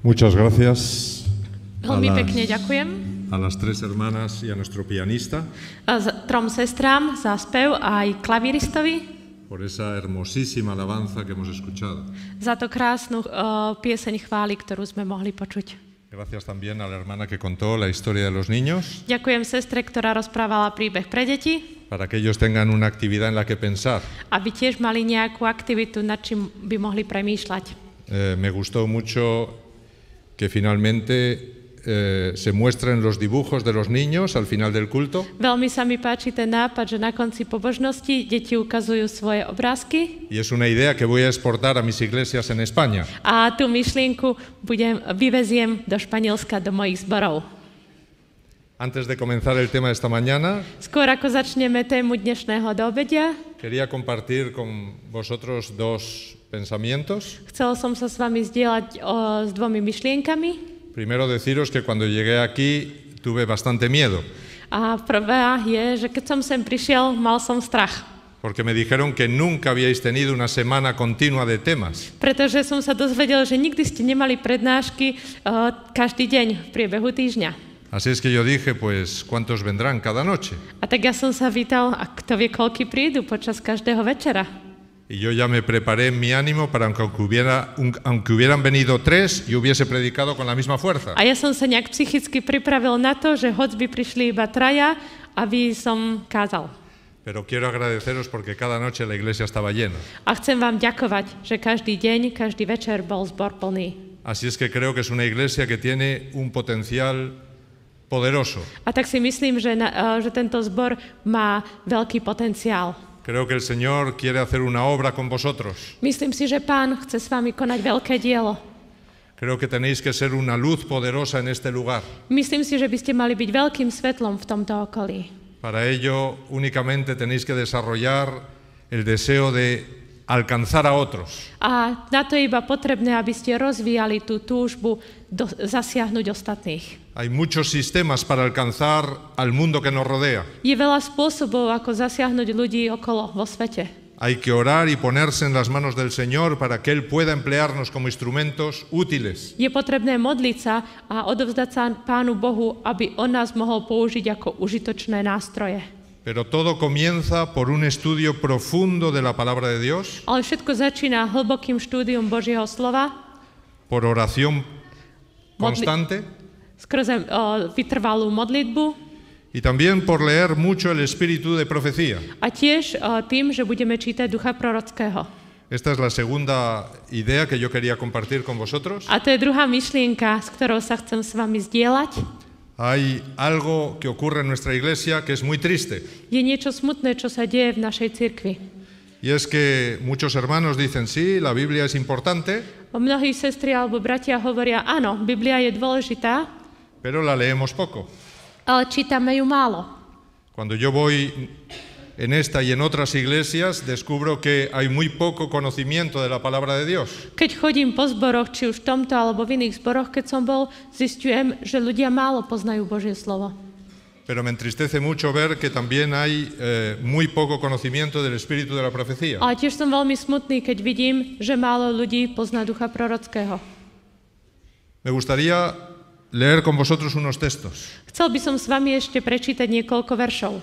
Muchas gracias Veľmi pekne ďakujem a las tres hermanas y a nuestro pianista trom sestrám za spev a aj klaviristovi por esa hermosísima alabanza que hemos escuchado. za to krásnu pieseň chvály, ktorú sme mohli počuť. Gracias también a la hermana que contó la historia de los niños, Ďakujem sestre, ktorá rozprávala príbeh pre deti, para que ellos tengan una actividad en la que pensar. aby tiež mali nejakú aktivitu, nad čím by mohli premýšľať. Me gustó mucho que finalmente se muestren los dibujos de los niños al final del culto. Veľmi sa mi páči ten nápad, že na konci pobožnosti deti ukazujú svoje obrázky Y es una idea que voy a exportar a mis iglesias en España. a tú myšlienku vyveziem do Španielska, do mojich zborov. Antes de comenzar el tema de esta mañana, Skôr ako začneme tému dnešného doobedia, quería compartir con vosotros dos pensamientos. chcela som sa s vami zdieľať s dvomi myšlienkami. Primero deciros que cuando llegué aquí tuve bastante miedo, A prvá je, že keď som sem prišiel, mal som strach. porque me dijeron que nunca habíais tenido una semana continua de temas. Pretože som sa dozvedel, že nikdy ste nemali prednášky každý deň v priebehu týždňa. Así es que yo dije, pues, ¿cuántos vendrán cada noche? A tak ja som sa pýtal, a kto vie, koľky prídu počas každého večera. Y yo ya me preparé en mi ánimo para aunque hubieran venido tres, yo hubiese predicado con la misma fuerza. A ja som sa nejak psychicky pripravil na to, že hoď by prišli iba traja, aby som kázal. Pero quiero agradeceros porque cada noche la iglesia estaba llena. A chcem vám ďakovať, že každý deň, každý večer bol zbor plný. Así es que creo que es una iglesia que tiene un potencial poderoso. A tak si myslím, že tento zbor má veľký potenciál. Creo que el Señor quiere hacer una obra con vosotros. Myslím si, že Pán chce s vami konať veľké dielo. Creo que tenéis que ser una luz poderosa en este lugar. Myslím si, že by ste mali byť veľkým svetlom v tomto okolí. Para ello únicamente tenéis que desarrollar el deseo de alcanzar a otros. A na to je iba potrebné, aby ste rozvíjali tú túžbu zasiahnuť ostatných. Hay muchos sistemas para alcanzar al mundo que nos rodea. Je veľa spôsobov, ako zasiahnuť ľudí okolo vo svete. Hay que orar y ponerse en las manos del Señor para que Él pueda emplearnos como instrumentos útiles. Je potrebné modliť sa a odovzdať sa Pánu Bohu, aby on nás mohol použiť ako užitočné nástroje. Pero todo comienza por un estudio profundo de la palabra de Dios, Ale všetko začína hlbokým štúdium Božieho slova, por oración constante skrze vytrvalú modlitbu y también por leer mucho el espíritu de profecía. a tiež tým, že budeme čítať ducha prorockého. Esta es la segunda idea que yo quería compartir con vosotros. A to je druhá myšlienka, s ktorou sa chcem s vami zdieľať. Hay algo que ocurre en nuestra iglesia que es muy triste. Je niečo smutné, čo sa deje v našej cirkvi. Y es que muchos hermanos dicen, sí, la Biblia es importante, Mnohí sestry alebo bratia hovoria, áno, Biblia je dôležitá, pero la leemos poco. ale čítame ju málo. Cuando yo voy en esta y en otras iglesias, descubro que hay muy poco conocimiento de la palabra de Dios. Keď chodím po zboroch, či už v tomto alebo v iných zboroch, keď som bol, zistujem, že ľudia málo poznajú Božie slovo. Pero me entristece mucho ver que también hay muy poco conocimiento del espíritu de la profecía. Ale tiež som veľmi smutný, keď vidím, že málo ľudí pozná ducha prorockého. Me gustaría leer con vosotros unos textos. Chcel by som s vami ešte prečítať niekoľko veršov.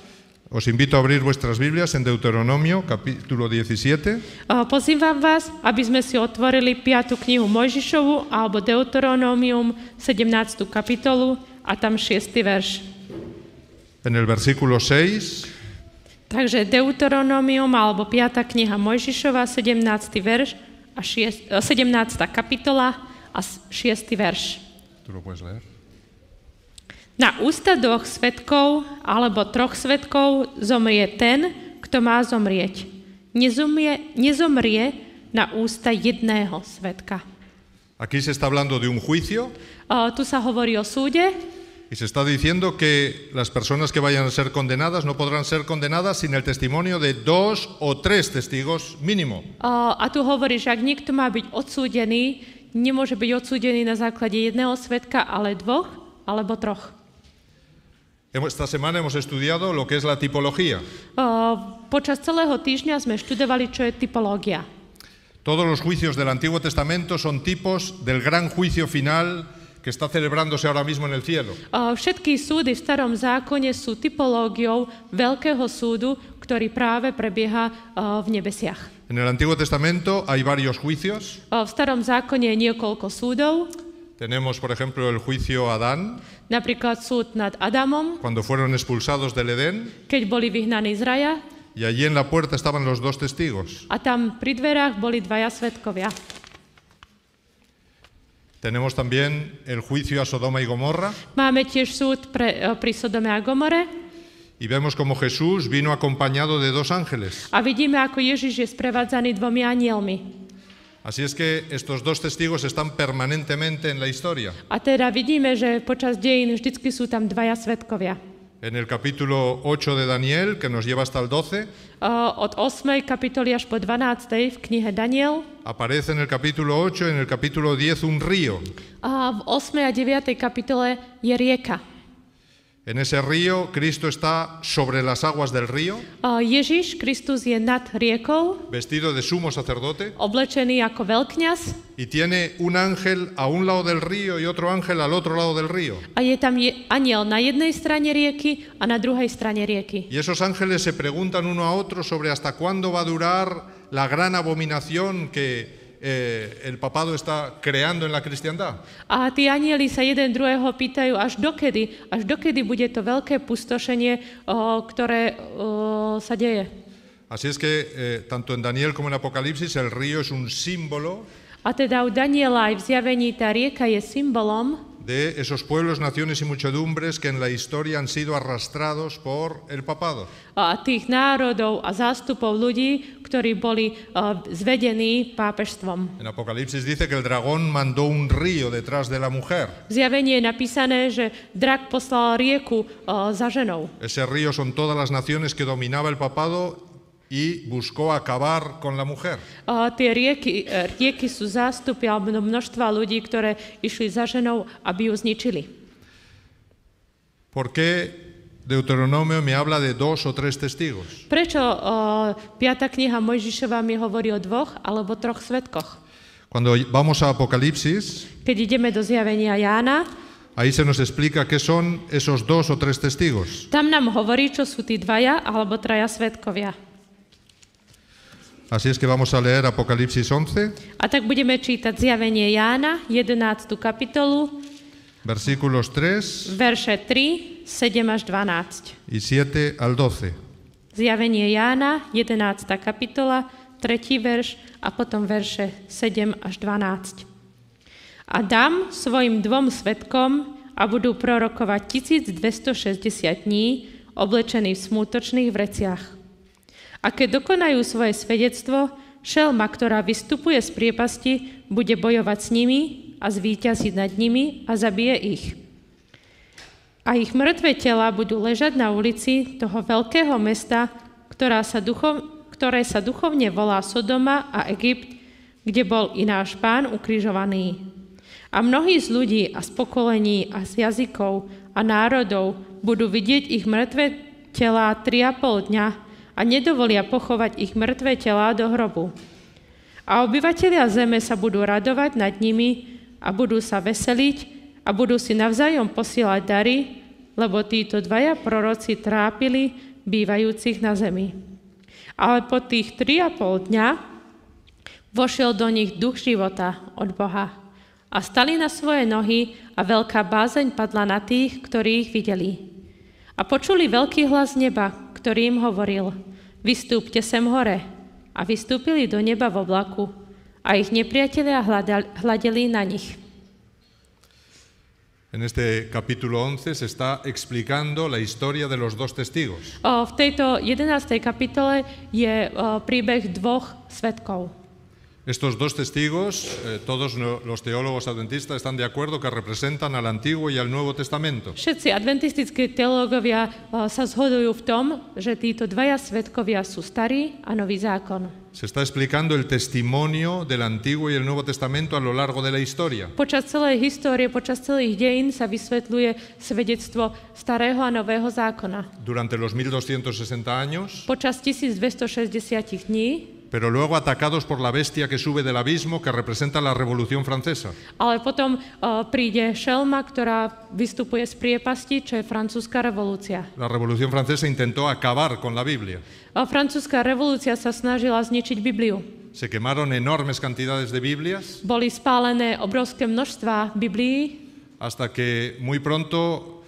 Os invito a abrir vuestras Biblias en Deuteronomio, capítulo 17. Pozývam vás, aby sme si otvorili 5. knihu Mojžišovu alebo Deuteronomium 17. kapitolu a tam 6. verš. En el versículo 6 Takže Deuteronomium alebo 5. kniha Mojžišova, 17. verš a 17. kapitola a 6. verš. ¿Tú lo puedes leer? Na ústa 2 svedkov alebo 3 svedkov zomrie ten, kto má zomrieť. Nezomrie na ústa jedného svedka. Aquí se está hablando de un juicio Tu sa hovorí o súde y se está diciendo que las personas que vayan a ser condenadas no podrán ser condenadas sin el testimonio de 2 o 3 testigos mínimo. a tu hovorí, že ak niekto má byť odsúdený, nemôže byť odsúdený na základe jedného svedka, ale 2 alebo 3. Esta semana hemos estudiado lo que es la tipología. Počas celého týždňa sme študovali, čo je typológia. Todos los juicios del Antiguo Testamento son tipos del gran juicio final que está celebrándose ahora mismo en el cielo. Všetky súdy v starom zákone sú typológiou veľkého súdu, ktorý práve prebieha v nebesiach. En el Antiguo Testamento hay varios juicios. V starom zákone je niekoľko súdov. Tenemos, por ejemplo, el juicio a Adán, Napríklad súd nad Adamom, cuando fueron expulsados del Edén, keď boli vyhnaní z raja, y allí en la puerta estaban los dos testigos. a tam pri dverách boli dvaja svedkovia. Tenemos también el juicio a Sodoma y Gomorra, Máme tiež súd pri Sodome a Gomore y vemos como Jesús vino acompañado de dos ángeles. a vidíme, ako Ježiš je sprevádzaný dvomi anielmi. Así es que estos dos testigos están permanentemente en la historia. A teda vidíme, že počas dejín vždycky sú tam dvaja svedkovia. En el capítulo 8 de Daniel, que nos lleva hasta el 12, Od 8. kapitoly až po 12. v knihe Daniel. aparece en el capítulo 8 y en el capítulo 10 un río. A v 8. a 9. kapitole je rieka. En ese río, Cristo está sobre las aguas del río, Ježiš Kristus je nad riekou, vestido de sumo sacerdote, oblečený ako veľkňaz y tiene un ángel a un lado del río y otro ángel al otro lado del río. a je tam anjel na jednej strane rieky a na druhej strane rieky. Y esos ángeles se preguntan uno a otro sobre hasta cuándo va a durar la gran abominación que el papado está creando en la cristiandad. A tí anjeli sa jeden druhého pýtajú, až dokedy bude to veľké pustošenie, ktoré sa deje. Así es que tanto en Daniel como en Apocalipsis el río es un símbolo A teda u Daniela aj v zjavení tá rieka je symbolom de esos pueblos, naciones y muchedumbres que en la historia han sido arrastrados por el papado. tých národov a zástupov ľudí, ktorí boli zvedení pápežstvom. En Apocalipsis dice que el dragón mandó un río detrás de la mujer. V zjavení je napísané, že drak poslal rieku za ženou. Ese río son todas las naciones que dominaba el papado y buscó acabar con la mujer. Tie rieky sú zástupy alebo množstva ľudí, ktoré išli za ženou, aby ju zničili. ¿Por qué Deuteronomio me habla de dos o tres testigos? Prečo 5. kniha Mojžišova mi hovorí o dvoch alebo troch svedkoch? Cuando vamos a Apocalipsis, Keď ideme do zjavenia Jána, ahí se nos explica qué son esos dos o tres testigos. tam nám hovorí, čo sú tí dvaja alebo traja svedkovia. Así es que vamos a leer Apocalipsis 11, A tak budeme čítať zjavenie Jána, 11. kapitolu, versículos 3 verše 3, 7 až 12. y 7 al 12. Zjavenie Jána, 11. kapitola, 3. verš a potom verše 7 až 12. A dám svojim dvom svedkom a budú prorokovať 1260 dní, oblečení v smútočných vreciach. A keď dokonajú svoje svedectvo, šelma, ktorá vystupuje z priepasti, bude bojovať s nimi a zvíťaziť nad nimi a zabije ich. A ich mŕtve tela budú ležať na ulici toho veľkého mesta, ktoré sa duchovne volá Sodoma a Egypt, kde bol i náš Pán ukrižovaný. A mnohí z ľudí a z pokolení a z jazykov a národov budú vidieť ich mŕtve telá 3,5 dňa a nedovolia pochovať ich mŕtve telá do hrobu. A obyvatelia zeme sa budú radovať nad nimi a budú sa veseliť a budú si navzájom posielať dary, lebo títo dvaja proroci trápili bývajúcich na zemi. Ale po tých 3,5 dňa vošiel do nich duch života od Boha a stali na svoje nohy a veľká bázeň padla na tých, ktorí ich videli. A počuli veľký hlas neba, ktorý im hovoril: Vystúpte sem hore. A vystúpili do neba v oblaku a ich nepriatelia hľadeli na nich. En este capítulo 11 se está explicando la historia de los dos testigos. V tejto 11. kapitole je príbeh dvoch svedkov. Estos dos testigos, todos los teólogos adventistas están de acuerdo que representan al Antiguo y al Nuevo Testamento. Všetci adventistickí teológovia sa zhodujú v tom, že títo dvaja svedkovia sú Starý a Nový zákon. Se está explicando el testimonio del Antiguo y el Nuevo Testamento a lo largo de la historia. Počas celej histórie, počas celých dejín sa vysvetľuje svedectvo Starého a Nového zákona. Durante los 1260 años, Počas 1260 dní pero luego atacados por la bestia que sube del abismo, que representa la Revolución Francesa. Ale potom príde šelma, ktorá vystupuje z priepasti, čo je francúzska revolúcia. La Revolución Francesa intentó acabar con la Biblia. Francúzska revolúcia sa snažila zničiť Bibliu. Se quemaron enormes cantidades de Biblias Boli spálené obrovské množstvá Biblií, hasta que muy pronto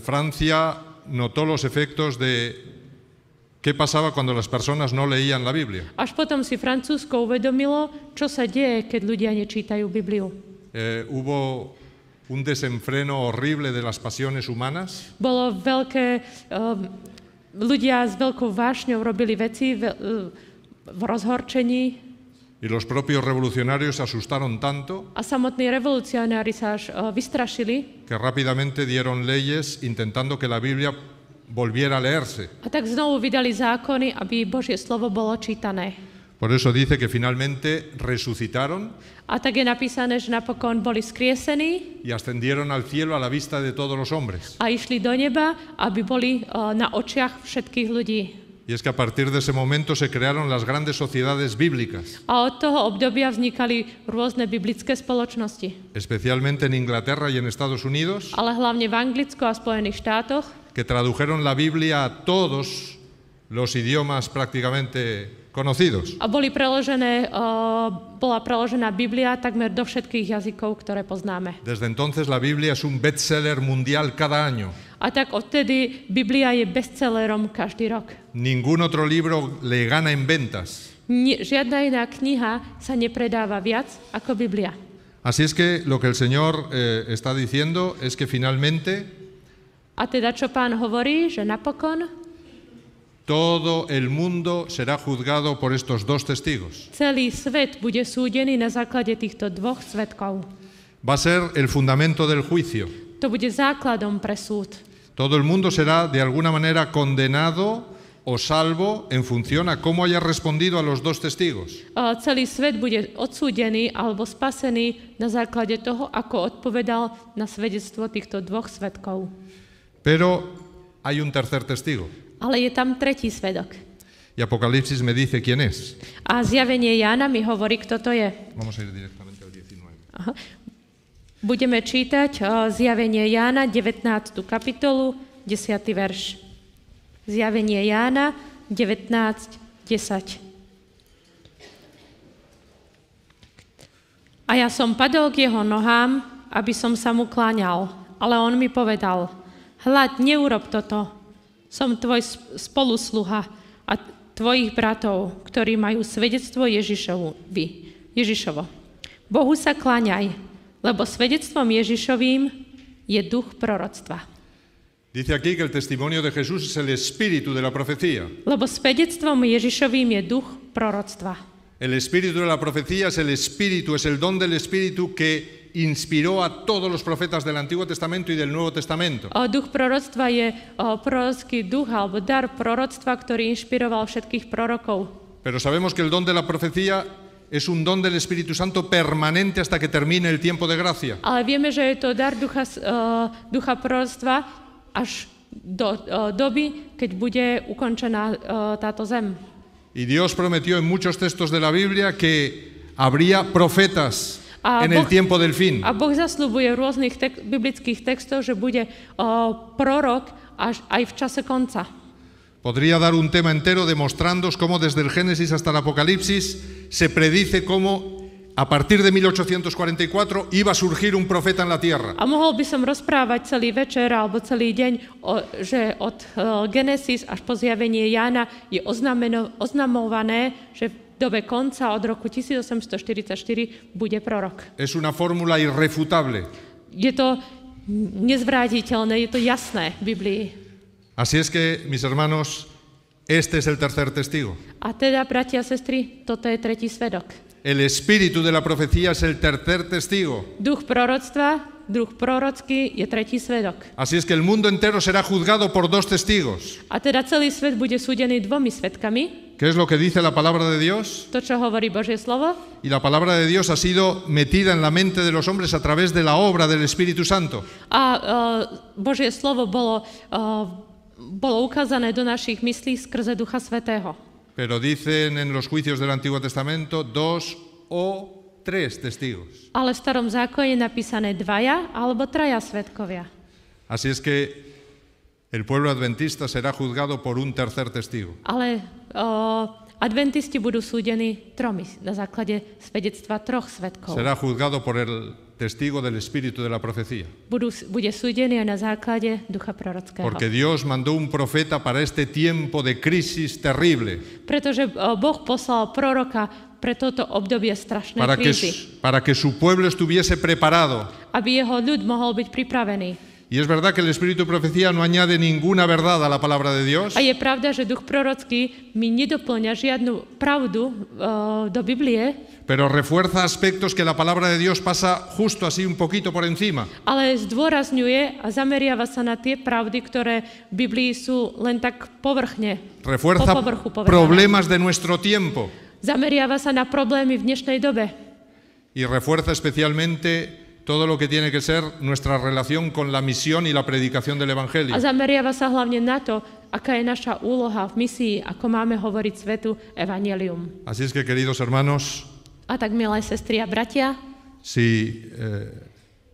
Francia notó los efectos de qué pasaba cuando las personas no leían la Biblia. Až potom si Francúzsko uvedomilo, čo sa deje, keď ľudia nečítajú Bibliu. Hubo un desenfreno horrible de las pasiones humanas. Bolo veľké, ľudia s veľkou vášňou robili veci v rozhorčení Y los propios revolucionarios se asustaron tanto a samotní revolucionári sa až vystrašili que rápidamente dieron leyes intentando que la Biblia volviera a leerse. a tak znovu vydali zákony, aby Božie slovo bolo čítané. Por eso dice que finalmente resucitaron A tak je napísané, že napokon boli skriesení y ascendieron al cielo a la vista de todos los hombres. a išli do neba, aby boli na očiach všetkých ľudí. Y es que a partir de ese momento se crearon las grandes sociedades bíblicas, A od toho obdobia vznikali rôzne biblické spoločnosti. especialmente en Inglaterra y en Estados Unidos, Ale hlavne v Anglicku a Spojených štátoch, que tradujeron la Biblia a todos los idiomas prácticamente conocidos. a bola preložená Biblia takmer do všetkých jazykov, ktoré poznáme. Desde entonces la Biblia es un bestseller mundial cada año. A tak odtedy Biblia je bestsellerom každý rok. Ningún otro libro le gana en ventas. Žiadna iná kniha sa nepredáva viac ako Biblia. Así es que lo que el Señor está diciendo es que finalmente A teda čo Pán hovorí, že napokon todo el mundo será juzgado por estos dos testigos. celý svet bude súdený na základe týchto dvoch svedkov. Va a ser el fundamento del juicio. To bude základom pre súd. Todo el mundo será de alguna manera condenado o salvo en función a cómo haya respondido a los dos testigos. Celý svet bude odsúdený alebo spasený na základe toho, ako odpovedal na svedectvo týchto dvoch svedkov. Pero hay un tercer testigo. Ale je tam tretí svedok. Y Apocalipsis me dice quién es. A zjavenie Jána mi hovorí, kto to je. Vamos a ir directamente al 19. Aha. Budeme čítať zjavenie Jána, 19. kapitolu, 10. verš. Zjavenie Jána, 19:10. A ja som padol k jeho nohám, aby som sa mu kláňal, ale on mi povedal: Hľad, neurob toto. Som tvoj spolusluha a tvojich bratov, ktorí majú svedectvo Ježišovo. Bohu sa kláňaj, lebo svedectvom Ježišovým je duch proroctva. Dice aquí que el testimonio de Jesús es el espíritu de la profecía. Lebo svedectvom Ježišovým je duch proroctva. El espíritu de la profecía es el espíritu, es el don del espíritu que inspiró a todos los profetas del Antiguo Testamento y del Nuevo Testamento. Duch proroctva je prorocký duch alebo dar proroctva, ktorý inšpiroval všetkých prorokov. Pero sabemos que el don de la profecía es un don del Espíritu Santo permanente hasta que termine el tiempo de gracia. Ale vieme, že je to dar ducha proroctva až do doby, keď bude ukončená táto zem. Y Dios prometió en muchos textos de la Biblia que habría profetas en el tiempo del fin. A Boh zasľubuje v rôznych biblických textoch, že bude prorok až aj v čase konca. Podría dar un tema entero demostrándoos cómo desde el Génesis hasta el Apocalipsis se predice cómo a partir de 1844 iba a surgir un profeta en la tierra. A mohol by som rozprávať celý večer alebo celý deň, že od Genesis až po zjavenie Jána je oznamované, že v dobe konca od roku 1844 bude prorok. Es una fórmula irrefutable. Je to nezvrátiteľné, je to jasné v Biblii. Así es que, mis hermanos, este es el tercer testigo. A teda, bratia a sestry, toto je tretí svedok. El espíritu de la profecía es el tercer testigo. Duch proroctva, duch prorocký je tretí svedok. Así es que el mundo entero será juzgado por dos testigos. A teda celý svet bude súdený dvomi svedkami. ¿Qué es lo que dice la palabra de Dios? To, čo hovorí Božie slovo. Y la palabra de Dios ha sido metida en la mente de los hombres a través de la obra del Espíritu Santo. A Božie slovo bolo ukázané do našich myslí skrze Ducha Svätého. Pero dicen en los juicios del Antiguo Testamento 2 o 3 testigos. Ale v starom zákone je napísané 2 alebo 3 svedkovia. Así es que el pueblo adventista será juzgado por un tercer testigo. Ale adventisti budú súdení 3 na základe svedectva 3 svedkov. Será juzgado por el testigo del espíritu de la profecía. Bude súdený aj na základe ducha prorockého. Porque Dios mandó un profeta para este tiempo de crisis terrible. Pretože Boh poslal proroka pre toto obdobie strašnej krízy. Para que su pueblo estuviese preparado. Aby jeho ľud mohol byť pripravený. Y es verdad que el espíritu de profecía no añade ninguna verdad a la palabra de Dios. A je pravda, že duch prorocký mi nedoplňa žiadnu pravdu do Biblie. Pero refuerza aspectos que la palabra de Dios pasa justo así un poquito por encima. Ale zdôrazňuje a zameriava sa na tie pravdy, ktoré v Biblii sú len tak povrchne. Refuerza problemas de nuestro tiempo. Zameriava sa na problémy v dnešnej dobe. Y refuerza especialmente todo lo que tiene que ser nuestra relación con la misión y la predicación del Evangelio. A zameriava sa hlavne na to, aká je naša úloha v misii, ako máme hovoriť svetu evanjelium. Así es que, queridos hermanos, a tak, milé sestry a bratia, si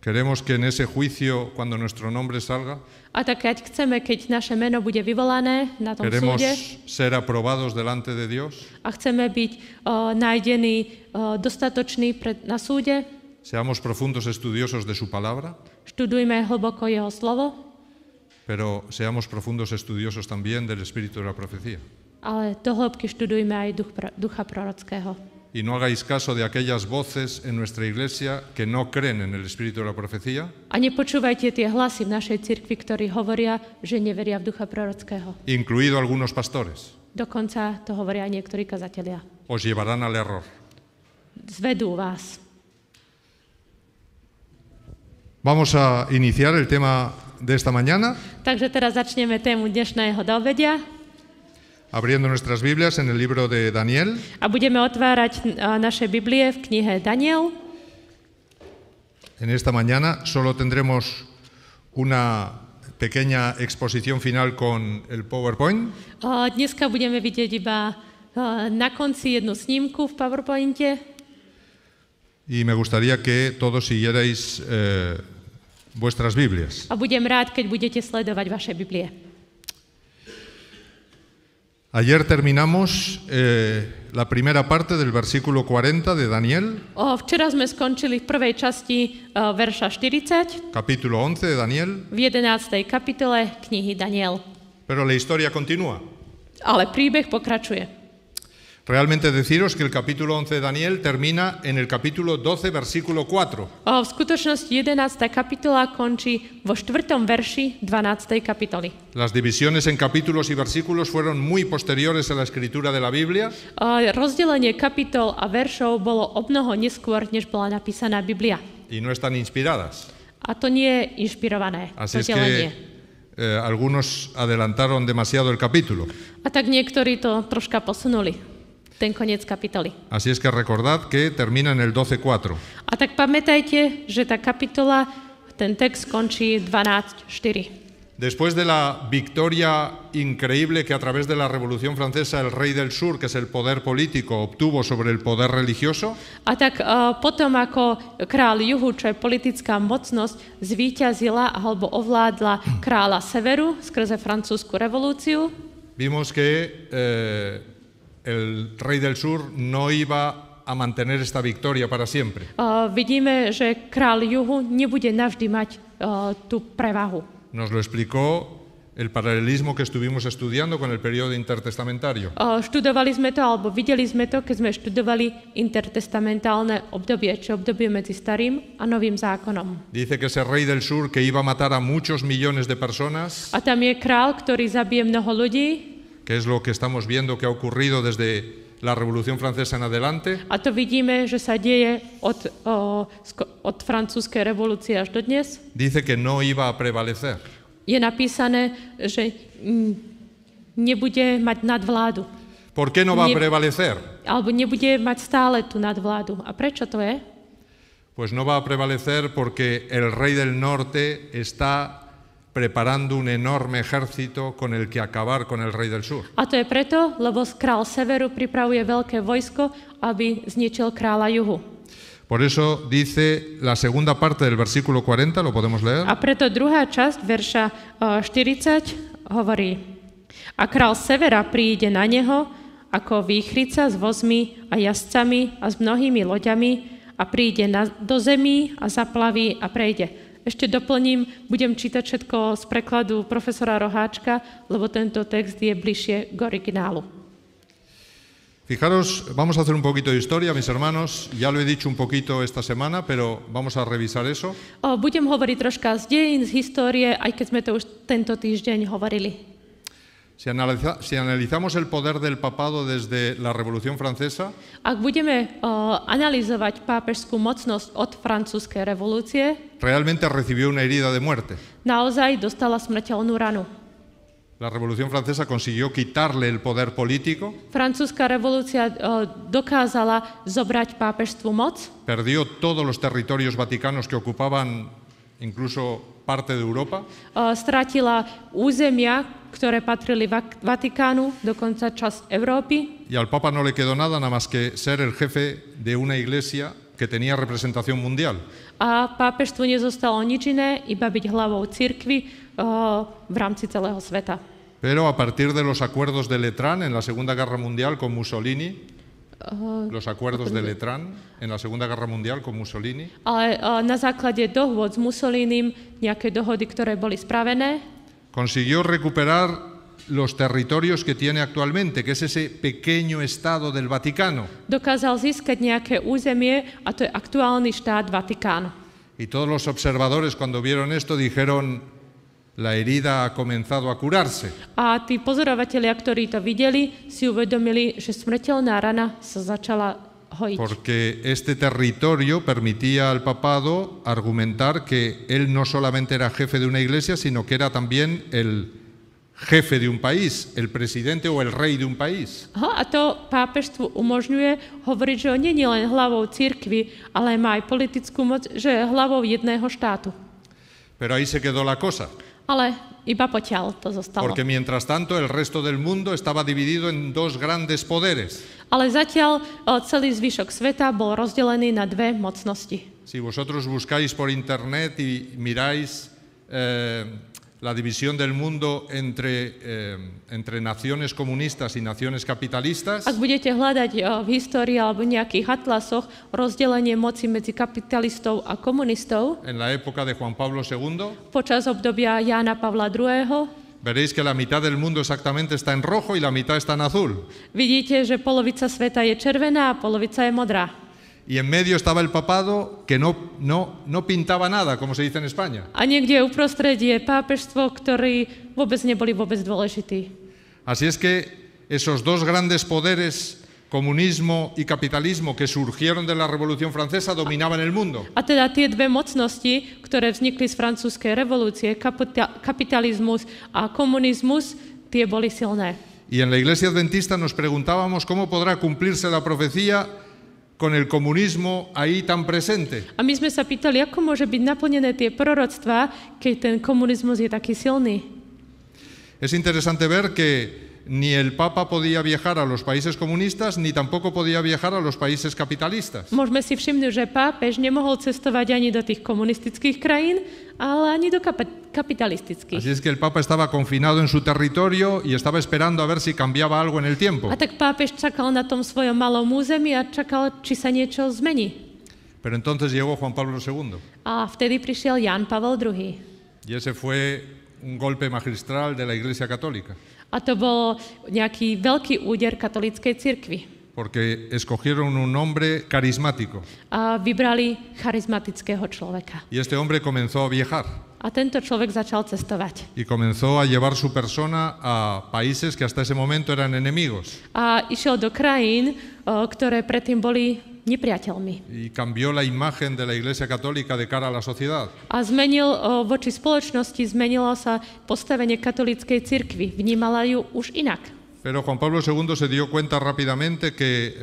queremos que en ese juicio, cuando nuestro nombre salga, a tak keď chceme, keď naše meno bude vyvolané na tom queremos súde, ser aprobados delante de Dios, a chceme byť nájdení dostatoční na súde, seamos profundos estudiosos de su palabra, študujme hlboko jeho slovo, pero seamos profundos estudiosos también del espíritu de la profecía. Ale do hĺbky študujme aj ducha prorockého. Y no hagáis caso de aquellas voces en nuestra iglesia que no creen en el espíritu de la profecía. A nepočúvajte tie hlasy v našej cirkvi, ktorí hovoria, že neveria v ducha prorockého. Incluido algunos pastores. Dokonca to hovoria aj niektorí kazatelia. Os llevarán al error. Zvedú vás. Vamos a iniciar el tema de esta mañana. Takže teraz začneme tému dnešného dovedia. Abriendo nuestras Biblias en el libro de Daniel. A budeme otvárať naše Biblie v knihe Daniel. En esta mañana solo tendremos una pequeña exposición final con el PowerPoint. Dneska budeme vidieť iba na konci jednu snímku v PowerPointe. Y me gustaría que todos siguierais vuestras Biblias. A budem rád, keď budete sledovať vaše Biblie. Ayer terminamos la primera parte del versículo 40 de Daniel. Včera sme skončili v prvej časti verša 40. Capítulo 11 de Daniel. V 11. kapitole knihy Daniel. Pero la historia continúa. Ale príbeh pokračuje. Realmente deciros que el capítulo 11 de Daniel termina en el capítulo 12, versículo 4. V skutočnosti 11. kapitola končí vo 4. verši 12. kapitoly. Las divisiones en capítulos y versículos fueron muy posteriores a la escritura de la Biblia. Rozdelenie kapitol a veršov bolo obnoho neskôr, než bola napísaná Biblia. Y no están inspiradas. A to nie je inšpirované. Así es que algunos adelantaron demasiado el capítulo. A tak niektorí to troška posunuli. Ten koniec kapitoly. Así es que recordad que termina en el 12:4. A tak pamätajte, že tá kapitola, ten text končí 12:4. Después de la victoria increíble que a través de la Revolución Francesa el rey del sur, que es el poder político, obtuvo sobre el poder religioso, a tak potom ako kráľ juhu, čo je politická mocnosť, zvíťazila alebo ovládla kráľa severu skrze francúzsku revolúciu, vimos que el rey del sur no iba a mantener esta victoria para siempre. Vidíme, že kráľ juhu nebude navždy mať tú prevahu. Nos lo explicó el paralelismo que estuvimos estudiando con el periodo intertestamentario. Študovali sme to, alebo videli sme to, keď sme študovali intertestamentálne obdobie, či obdobie medzi starým a novým zákonom. Dice que ese rey del sur que iba a matar a muchos millones de personas. A tam je kráľ, ktorý zabije mnoho ľudí. Que es lo que estamos viendo que ha ocurrido desde la Revolución Francesa en adelante. A to vidíme, že sa deje od francúzskej revolúcie až do dnes. Dice que no iba a prevalecer. Je napísané, že nebude mať nadvládu. ¿Por qué no va a prevalecer? Alebo nebude mať stále tú nadvládu. A prečo to je? Pues no va a prevalecer porque el rey del norte está preparando un enorme ejército con el que acabar con el rey del sur. A to je preto, lebo král severu pripravuje veľké vojsko, aby zničil kráľa juhu. Por eso dice la segunda parte del versículo 40, ¿lo podemos leer? A preto druhá časť verša 40 hovorí: A král severa príde na neho ako výchrica s vozmi a jazdcami a s mnohými loďami a príde do zemí a zaplaví a prejde. Ešte doplním, budem čítať všetko z prekladu profesora Roháčka, lebo tento text je bližšie k originálu. Fijaros, vamos a hacer un poquito de historia, mis hermanos. Ya lo he dicho un poquito esta semana, pero vamos a revisar eso. Budem hovoriť troška z dejín, z histórie, aj keď sme to už tento týždeň hovorili. Si analizamos el poder del papado desde la Revolución Francesa, ak budeme analyzovať pápežskú mocnosť od francúzskej revolúcie, realmente recibió una herida de muerte. Naozaj dostala smrteľnú ranu. La Revolución Francesa consiguió quitarle el poder político. Francúzska revolúcia dokázala zobrať pápežstvu moc. Perdió todos los territorios vaticanos que ocupaban incluso parte de Europa. Strátila územia, ktoré patrili Vatikánu, dokonca časť Európy. Y al Papa no le quedó nada más que ser el jefe de una iglesia que tenía representación mundial. A pápežstvu nezostalo nič iné, iba byť hlavou cirkvi v rámci celého sveta. Pero a partir de los acuerdos de Letrán en la Segunda Guerra Mundial con Mussolini, los acuerdos de Letrán en la Segunda Guerra Mundial con Mussolini. Ale na základe dohôd s Mussolinim, nejaké dohody, ktoré boli spravené, consiguió recuperar los territorios que tiene actualmente, que es ese pequeño estado del Vaticano. Dokázal získať nejaké územie a to je aktuálny štát Vatikán. Y todos los observadores cuando vieron esto dijeron: la herida ha comenzado a curarse. A tí pozorovatelia, ktorí to videli, si uvedomili, že smrteľná rana sa začala hojiť. Porque este territorio permitía al papado argumentar que él no solamente era jefe de una iglesia, sino que era también el jefe de un país, el presidente o el rey de un país. A to pápežstvu umožňuje hovoriť, že on nie je len hlavou cirkvi, ale má aj politickú moc, že je hlavou jedného štátu. Pero ahí se quedó la cosa. Ale iba potiaľ to zostalo. Porque mientras tanto el resto del mundo estaba dividido en dos grandes poderes. Ale zatiaľ celý zvyšok sveta bol rozdelený na dve mocnosti. Si vosotros buscáis por internet y miráis la división del mundo entre naciones comunistas y naciones capitalistas. Ak budete hľadať v histórii alebo nejakých atlasoch rozdelenie moci medzi kapitalistov a komunistov, en la época de Juan Pablo II, počas obdobia Jána Pavla II, veréis que la mitad del mundo exactamente está en rojo y la mitad está en azul. Vidíte, že polovica sveta je červená a polovica je modrá. Y en medio estaba el papado que no pintaba nada, como se dice en España. A niekde uprostred je pápežstvo, ktorí vôbec neboli vôbec dôležití. Así es que esos dos grandes poderes, comunismo y capitalismo, que surgieron de la Revolución Francesa, dominaban el mundo. A teda tie dve mocnosti, ktoré vznikli z francúzskej revolúcie, kapitalizmus a komunizmus, tie boli silné. Y en la Iglesia Adventista nos preguntábamos cómo podrá cumplirse la profecía con el comunismo ahí tan presente. A my sme sa pýtali, ako môže byť naplnené tie proroctvá, keď ten komunizmus je taký silný. Es interesante ver que ni el Papa podía viajar a los países comunistas, ni tampoco podía viajar a los países capitalistas. Môžeme si všimnúť, že pápež nemohol cestovať ani do tých komunistických krajín, ale ani do kapitalistických. Así es que el Papa estaba confinado en su territorio y estaba esperando a ver si cambiaba algo en el tiempo. A tak pápež čakal na tom svojom malom území a čakal, či sa niečo zmení. Pero entonces llegó Juan Pablo II. A vtedy prišiel Ján Pavel II. Y ese fue un golpe magistral de la Iglesia Católica. A to bol nejaký veľký úder katolíckej cirkvi. Porque escogieron un hombre carismático. A vybrali charizmatického človeka. Y este hombre comenzó a viajar. A tento človek začal cestovať. Y comenzó a llevar su persona a países que hasta ese momento eran enemigos. A išiel do krajín, ktoré predtým boli nepriateľmi. Y cambió la imagen de la Iglesia Católica de cara a la sociedad. A zmenil voči spoločnosti, zmenilo sa postavenie katolíckej cirkvi. Vnímala ju už inak. Pero Juan Pablo II se dio cuenta rápidamente que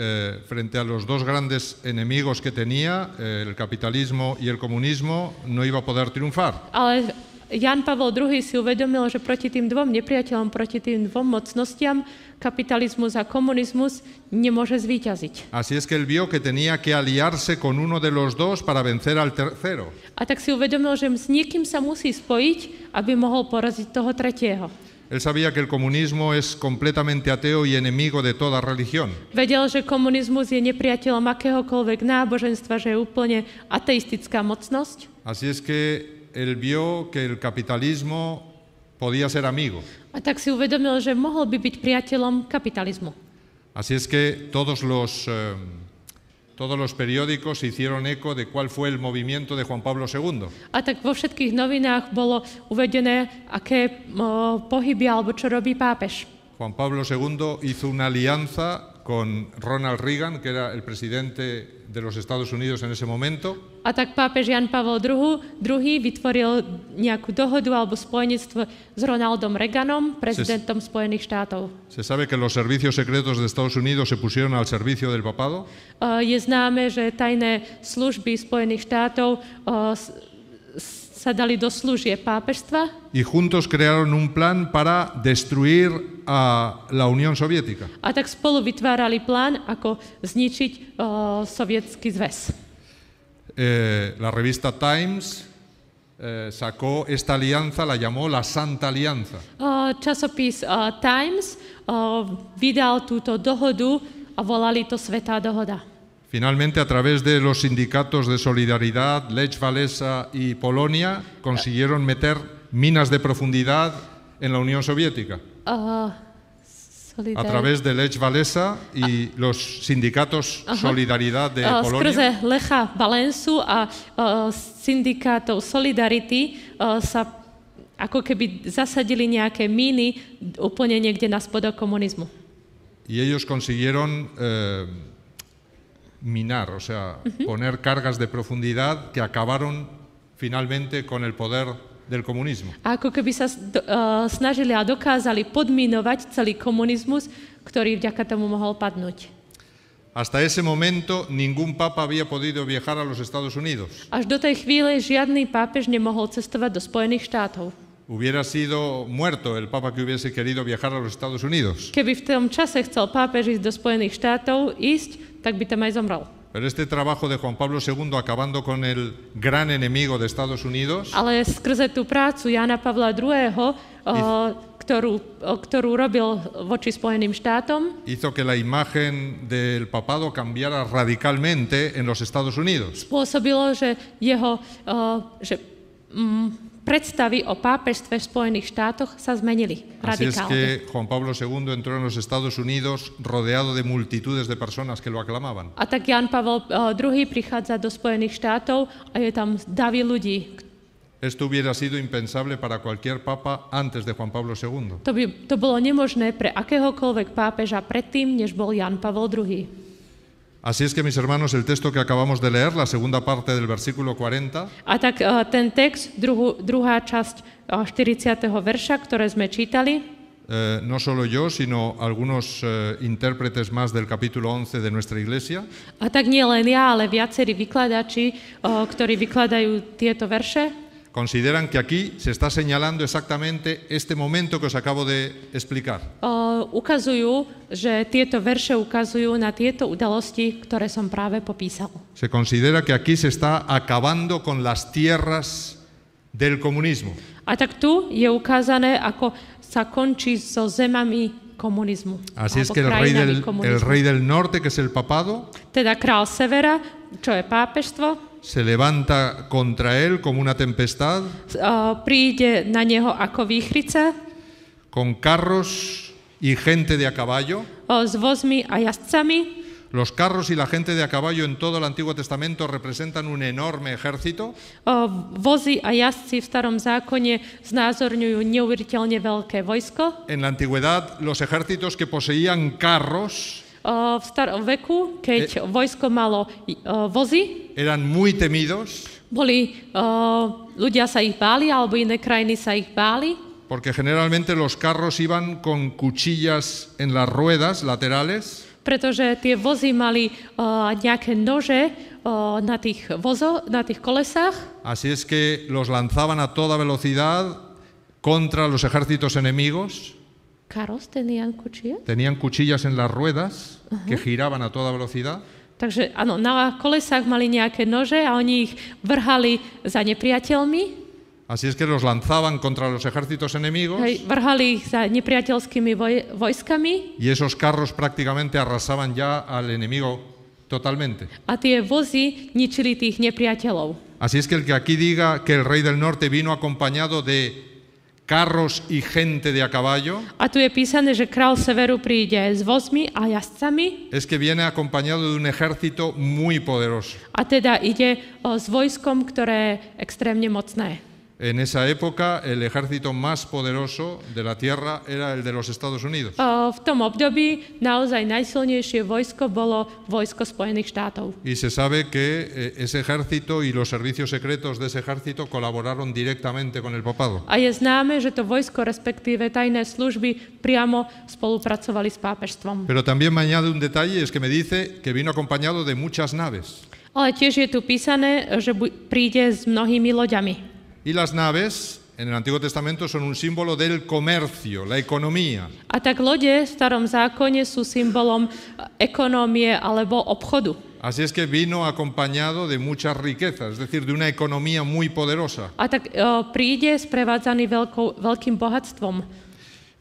frente a los dos grandes enemigos que tenía, el capitalismo y el comunismo, no iba a poder triunfar. Ale Jan Pavel II si uvedomil, že proti tým dvom nepriateľom, proti tým dvom mocnostiam, kapitalizmus a komunizmus, nemôže zvíťaziť. Así es que él vio que tenía que aliarse con uno de los dos para vencer al tercero. A tak si uvedomil, že s niekým sa musí spojiť, aby mohol poraziť toho tretieho. Él sabía que el comunismo es completamente ateo y enemigo de toda religión. Vedel, že komunizmus je nepriateľom akéhokoľvek náboženstva, že je úplne ateistická mocnosť. Así es que él vio que el capitalismo podía ser amigo. A tak si uvedomil, že mohol by byť priateľom kapitalizmu. Así es que todos los periódicos hicieron eco de cuál fue el movimiento de Juan Pablo II. A tak vo všetkých novinách bolo uvedené, aké pohyby alebo čo robí pápež. Juan Pablo II hizo una alianza con Ronald Reagan, que era el presidente de los Estados Unidos en ese momento. A tak pápež Jan Pavel II vytvoril nejakú dohodu alebo spojenectvo s Ronaldom Reaganom, prezidentom Spojených štátov. Se sabe que los servicios secretos de Estados Unidos se pusieron al servicio del papado. Je známe, že tajné služby Spojených štátov sa dali do služieb pápežstva. Y juntos crearon un plan para destruir a la Unión Soviética. A tak spolu vytvárali plán, ako zničiť sovietský zväz. La revista Times sacó esta alianza, la llamó la Santa Alianza. Časopis Times vydal túto dohodu a volali to Svätá dohoda. Finalmente, a través de los sindicatos de Solidaridad, Lech Walesa y Polonia, consiguieron meter minas de profundidad en la Unión Soviética. A través de Lech Walesa y los sindicatos Solidaridad de Polonia. Skrze Lecha Valensu a syndikátov Solidarity sa ako keby zasadili nejaké míny úplne niekde na spodok komunizmu. Y ellos consiguieron minar, o sea, poner cargas de profundidad que acabaron finalmente con el poder del comunismo. A ako keby sa snažili a dokázali podminovať celý komunizmus, ktorý vďaka tomu mohol padnúť. Hasta ese momento ningún papa había podido viajar a los Estados Unidos. Až do tej chvíle žiadny pápež nemohol cestovať do Spojených štátov. Hubiera sido muerto el papa que hubiese querido viajar a los Estados Unidos. Keby v tom čase chcel pápež ísť do Spojených štátov, tak by tam aj zomrel. Pero este trabajo de Juan Pablo II, acabando con el gran enemigo de Estados Unidos, ale skrze tú prácu Jana Pavla II, ktorú robil voči Spojeným štátom, hizo que la imagen del papado cambiara radicalmente en los Estados Unidos. Spôsobilo, že jeho predstavy o pápežstve v Spojených štátoch sa zmenili radikálne. Así es que Juan Pablo II entró en los Estados Unidos rodeado de multitudes de personas que lo aclamaban. A tak Jan Pavel II prichádza do Spojených štátov a je tam davy ľudí. Esto hubiera sido impensable para cualquier papa antes de Juan Pablo II. To bolo nemožné pre akéhokoľvek pápeža predtým, než bol Jan Pavel II. Así es que, mis hermanos, el texto que acabamos de leer, la segunda parte del versículo 40, a tak ten text, druhá časť 40. verša, ktoré sme čítali, no solo yo, sino algunos intérpretes más del capítulo 11 de nuestra iglesia, a tak nie len ja, ale viacerí vykladači, ktorí vykladajú tieto verše, consideran que aquí se está señalando exactamente este momento que os acabo de explicar. Ukazujú, že tieto verše ukazujú na tieto udalosti, ktoré som práve popísal. Se considera que aquí se está acabando con las tierras del comunismo. A tak tu je ukázané, ako sa končí so zemami komunizmu. Así es que el rey del norte, que es el papado, teda král severa, čo je pápežstvo, se levanta contra él como una tempestad, príde na neho ako výchrica, con carros y gente de a caballo. S vozmi a jazdcami. Los carros y la gente de a caballo en todo el Antiguo Testamento representan un enorme ejército. Vozy a jazdci v Starom zákone znázorňujú neuveriteľne veľké vojsko. En la antigüedad, los ejércitos que poseían carros v starom veku, keď vojsko malo vozy, eran muy temidos. Ľudia sa ich báli, alebo iné krajiny sa ich báli. Porque generalmente los carros iban con cuchillas en las ruedas laterales. Pretože tie vozy mali nejaké nože na tých kolesách. Así es que los lanzaban a toda velocidad contra los ejércitos enemigos. Karos tenían kučie? Tenían cuchillas en las ruedas que giraban a toda velocidad. Takže áno, na kolesách mali nejaké nože a oni ich vrhali za nepriateľmi. Así es que los lanzaban contra los ejércitos enemigos. Vrhali ich za nepriateľskými vojskami. Y esos carros prácticamente arrasaban ya al enemigo totalmente. A tie vozy ničili tých nepriateľov. Así es que el que aquí diga que el rey del norte vino acompañado de carros y gente de a caballo, A tu je písané, že král severu príde s vozmi a jazdcami. es que viene acompañado de un ejército muy poderoso. A teda ide s vojskom, ktoré je extrémne mocné. En esa época el ejército más poderoso de la tierra era el de los Estados Unidos. V tom období naozaj najsilnejšie vojsko bolo vojsko Spojených štátov. Y se sabe que ese ejército y los servicios secretos de ese ejército colaboraron directamente con el papado. A je známe, že to vojsko, respektíve tajné služby, priamo spolupracovali s pápežstvom. Pero también me añade un detalle, es que me dice que vino acompañado de muchas naves. Ale tiež je tu písané, že príde s mnohými loďami. Y las naves en el Antiguo Testamento son un símbolo del comercio, la economía. A tak lode v starom zákone sú symbolom ekonómie alebo obchodu. Así es que vino acompañado de muchas riquezas, es decir, de una economía muy poderosa. A tak príde sprevádzaný veľkým bohatstvom.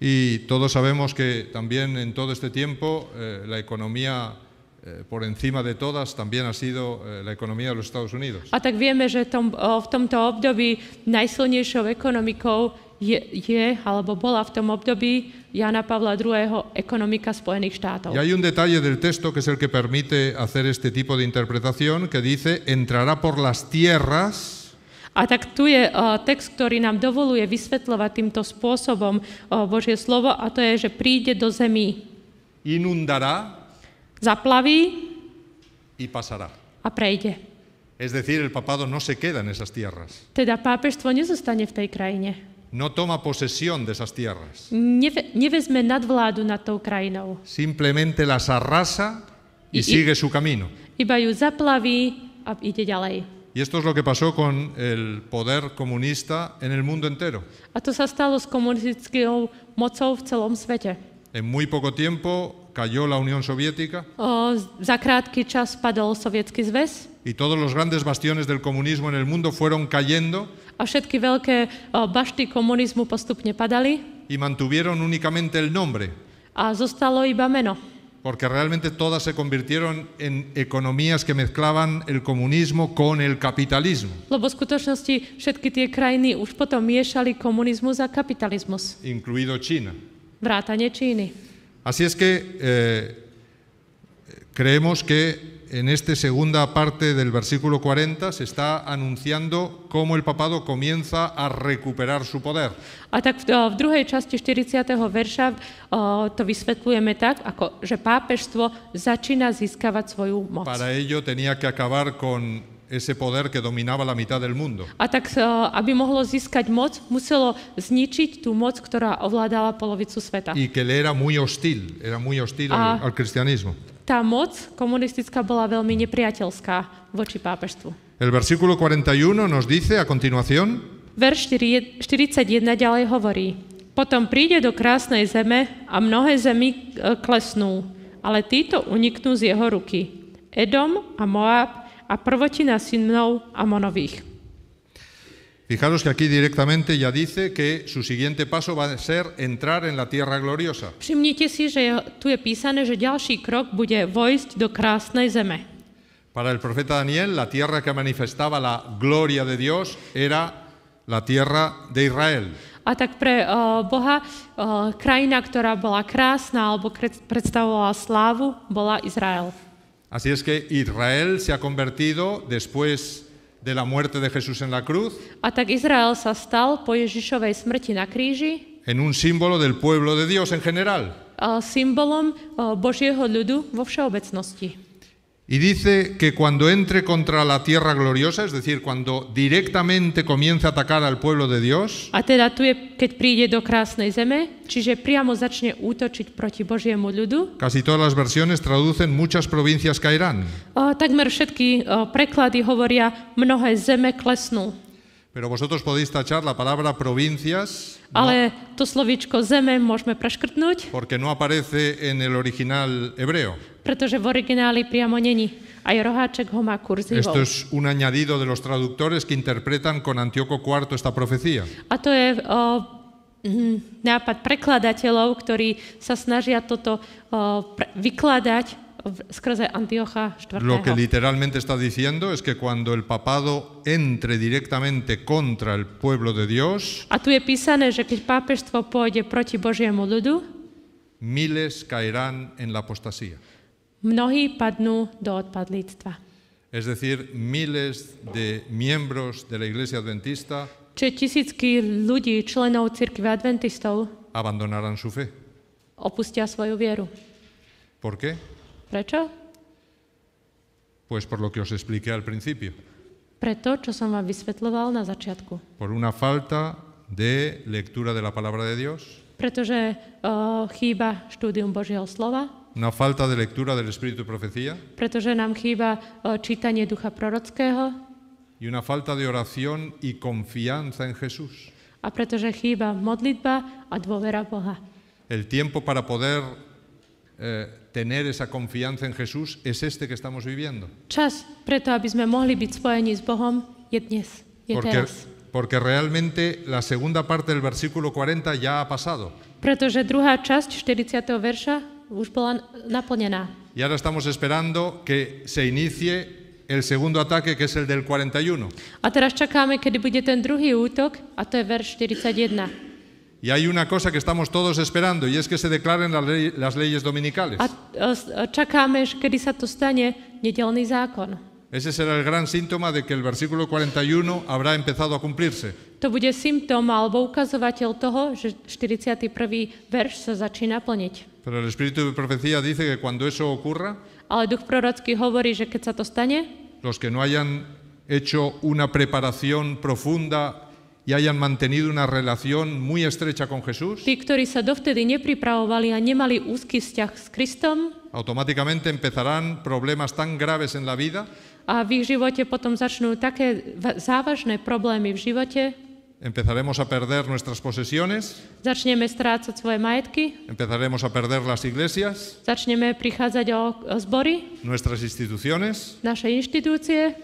Y todos sabemos que también en todo este tiempo la economía por encima de todas también ha sido la economía de los Estados Unidos. A tak vieme, že v tomto období najsilnejšou ekonomikou alebo bola v tom období Jana Pavla II. Ekonomika Spojených štátov. Y hay un detalle del texto que es el que permite hacer este tipo de interpretación, que dice, entrará por las tierras. A tak tu je text, ktorý nám dovoluje vysvetľovať týmto spôsobom Božie slovo, a to je, že príde do zemí. Inundará. Zaplaví y pasará. A prejde. Es decir, el papado no se queda en esas tierras. Teda pápežstvo nezostane v tej krajine. No toma posesión de esas tierras. Nevezme nadvládu nad tou krajinou. Simplemente las arrasa y sigue su camino. Iba ju zaplaví a ide ďalej. Y esto es lo que pasó con el poder comunista en el mundo entero. A to sa stalo s komunistickou mocou v celom svete. En muy poco tiempo cayó la Unión Soviética. Za krátky čas padol Sovietsky zväz. Y todos los grandes bastiones del comunismo en el mundo fueron cayendo. A všetky veľké bašty komunizmu postupne padali. Y mantuvieron únicamente el nombre. A zostalo iba meno. Porque realmente todas se convirtieron en economías que mezclaban el comunismo con el capitalismo. Lebo v skutočnosti všetky tie krajiny už potom miešali komunizmus a kapitalizmus. Incluido China. Vrátane Číny. Así es que creemos que en esta segunda parte del versículo 40 se está anunciando cómo el papado comienza a recuperar su poder. A tak v druhej časti 40. verša to vysvetľujeme tak, ako, že pápežstvo začína získavať svoju moc. Para ello tenía que acabar con ese poder que dominaba la mitad del mundo. A tak, aby mohlo získať moc, muselo zničiť tú moc, ktorá ovládala polovicu sveta. Y que le era muy hostil al cristianismo. Tá moc komunistická bola veľmi nepriateľská voči pápežstvu. El versículo 41 nos dice a continuación. Verš 41 ďalej hovorí: Potom príde do krásnej zeme a mnohé zemi klesnú, ale títo uniknú z jeho ruky. Edom a Moab a prvotina synov Amonových. Fijaros que aquí directamente ya dice que su siguiente paso va a ser entrar en la tierra gloriosa. Všimnite si, že tu je písané, že ďalší krok bude vojsť do krásnej zeme. Para el profeta Daniel, la tierra que manifestaba la gloria de Dios era la tierra de Israel. A tak pre Boha krajina, ktorá bola krásna alebo predstavovala slávu, bola Izrael. Así es que Israel se ha convertido después de la muerte de Jesús en la cruz. A tak Izrael sa stal po Ježišovej smrti na kríži en un símbolo del pueblo de Dios en general. Symbolom Božieho ľudu vo všeobecnosti. Y dice que cuando entre contra la tierra gloriosa, es decir, cuando directamente comience a atacar al pueblo de Dios, A teda tu je, keď príde do krásnej zeme, čiže priamo začne útočiť proti Božiemu ľudu. casi todas las versiones traducen muchas provincias caerán. Takmer všetky preklady hovoria, mnohé zeme klesnú. Pero vosotros podéis tachar la palabra provincias Ale to slovíčko zeme môžeme preškrtnúť, porque no aparece en el original hebreo. pretože v origináli priamo není. Aj roháček ho má Esto kurzívou. es un añadido de los traductores que interpretan con Antíoco IV esta profecía. A to je nápad prekladateľov, ktorí sa snažia toto vykladať skrze Antiocha Lo que IV. literalmente está diciendo es que cuando el papado entre directamente contra el pueblo de Dios, A tu je písané, že keď pápežstvo pôjde proti Božiemu ľudu, miles caerán en la apostasía. mnohí padnú do odpadlíctva. Es decir, miles de miembros de la Iglesia Adventista Čiže tisícky ľudí, členov cirkvi adventistov, abandonarán su fe. opustia svoju vieru. ¿Por qué? Prečo? Pues por lo que os expliqué al principio. Preto, čo som vám vysvetľoval na začiatku. Por una falta de lectura de la palabra de Dios, Pretože chýba štúdium Božieho slova, una falta de lectura del Espíritu de Profecía pretože nám chýba čítanie ducha prorockého y una falta de oración y confianza en Jesús. a pretože chýba modlitba a dôvera Boha. El tiempo para poder tener esa confianza en Jesús es este que estamos viviendo. Čas preto, aby sme mohli byť spojení s Bohom, je dnes, je teraz. Porque realmente la segunda parte del versículo 40 ya ha pasado. Pretože druhá časť 40. verša už bola naplnená. Y ahora estamos esperando que se inicie el segundo ataque, que es el del 41. A teraz čakáme, kedy bude ten druhý útok, a to je verš 41. Y hay una cosa que estamos todos esperando, y es que se declaren las leyes dominicales. A čakáme, kedy sa to stane nedeľný zákon. Ese será el gran síntoma de que el versículo 41 habrá empezado a cumplirse. To bude symptóm alebo ukazovateľ toho, že 41. verš sa začína plniť. Pero el Espíritu de Profecía dice que cuando eso ocurra, Ale duch prorocký hovorí, že keď sa to stane, los que no hayan hecho una preparación profunda y hayan mantenido una relación muy estrecha con Jesús, tí, ktorí sa dovtedy nepripravovali a nemali úzky vzťah s Kristom, automáticamente empezarán problemas tan graves en la vida, a v ich živote potom začnú také závažné problémy v živote, empezaremos a perder nuestras posesiones, začneme strácať svoje majetky, empezaremos a perder las iglesias, začneme prichádzať o zbory, nuestras instituciones, naše inštitúcie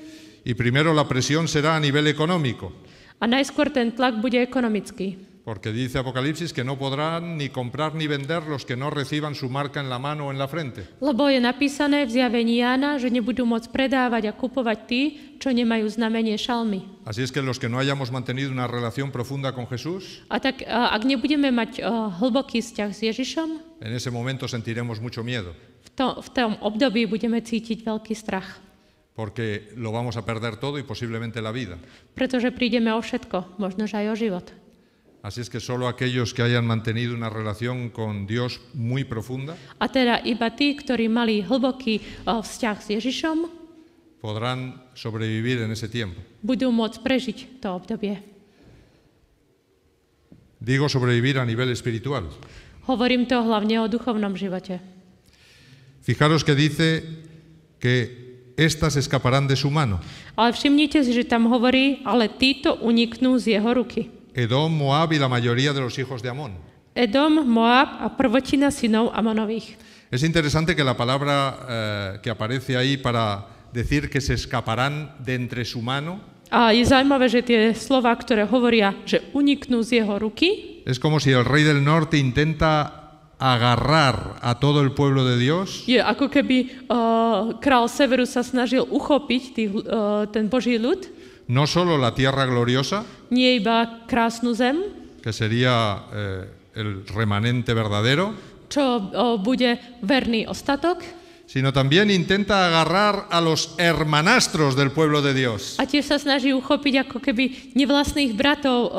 y primero la presión será a nivel económico, a najskôr ten tlak bude ekonomický. porque dice Apocalipsis que no podrán ni comprar ni vender los que no reciban su marca en la mano o en la frente. Lebo je napísané v zjavení Jána, že nebudú môcť predávať a kupovať tí, čo nemajú znamenie šalmy. Así es que los que no hayamos mantenido una relación profunda con Jesús, A tak, ak nebudeme mať hlboký vzťah s Ježišom, en ese momento sentiremos mucho miedo, v tom období budeme cítiť veľký strach. porque lo vamos a perder todo y posiblemente la vida. Pretože prídeme o všetko, možno že aj o život. Así es que solo aquellos que hayan mantenido una relación con Dios muy profunda A teda iba tí, ktorí mali hlboký vzťah s Ježišom, podrán sobrevivir en ese tiempo. budú môcť prežiť to obdobie. Digo sobrevivir a nivel espiritual. Hovorím to hlavne o duchovnom živote. Fijaros que dice que éstas escaparán de su mano. Ale všimnite si, že tam hovorí, ale títo uniknú z jeho ruky. Edom, Moab y la mayoría de los hijos de Amón. Edom, Moab a prvotina synov Amonových. Es interesante que la palabra que aparece ahí para decir que se escaparán de entre su mano A je zaujímavé, že tie slova, ktoré hovoria, že uniknú z jeho ruky, es como si el rey del norte intenta agarrar a todo el pueblo de Dios je ako keby král Severu sa snažil uchopiť ten Boží ľud, no solo la tierra gloriosa, nie iba krásnu zem, que sería el remanente verdadero, čo bude verný ostatok, sino también intenta agarrar a los hermanastros del pueblo de Dios. a tiež sa snaží uchopiť ako keby nevlastných bratov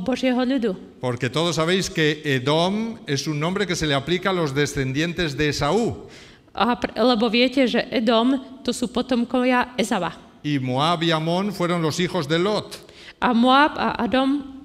Božieho ľudu. Porque todos sabéis que Edom es un nombre que se le aplica a los descendientes de Esaú. Lebo viete, že Edom to sú potomkovia Ezava. Y Moab y Amón fueron los hijos de Lot. A Moab a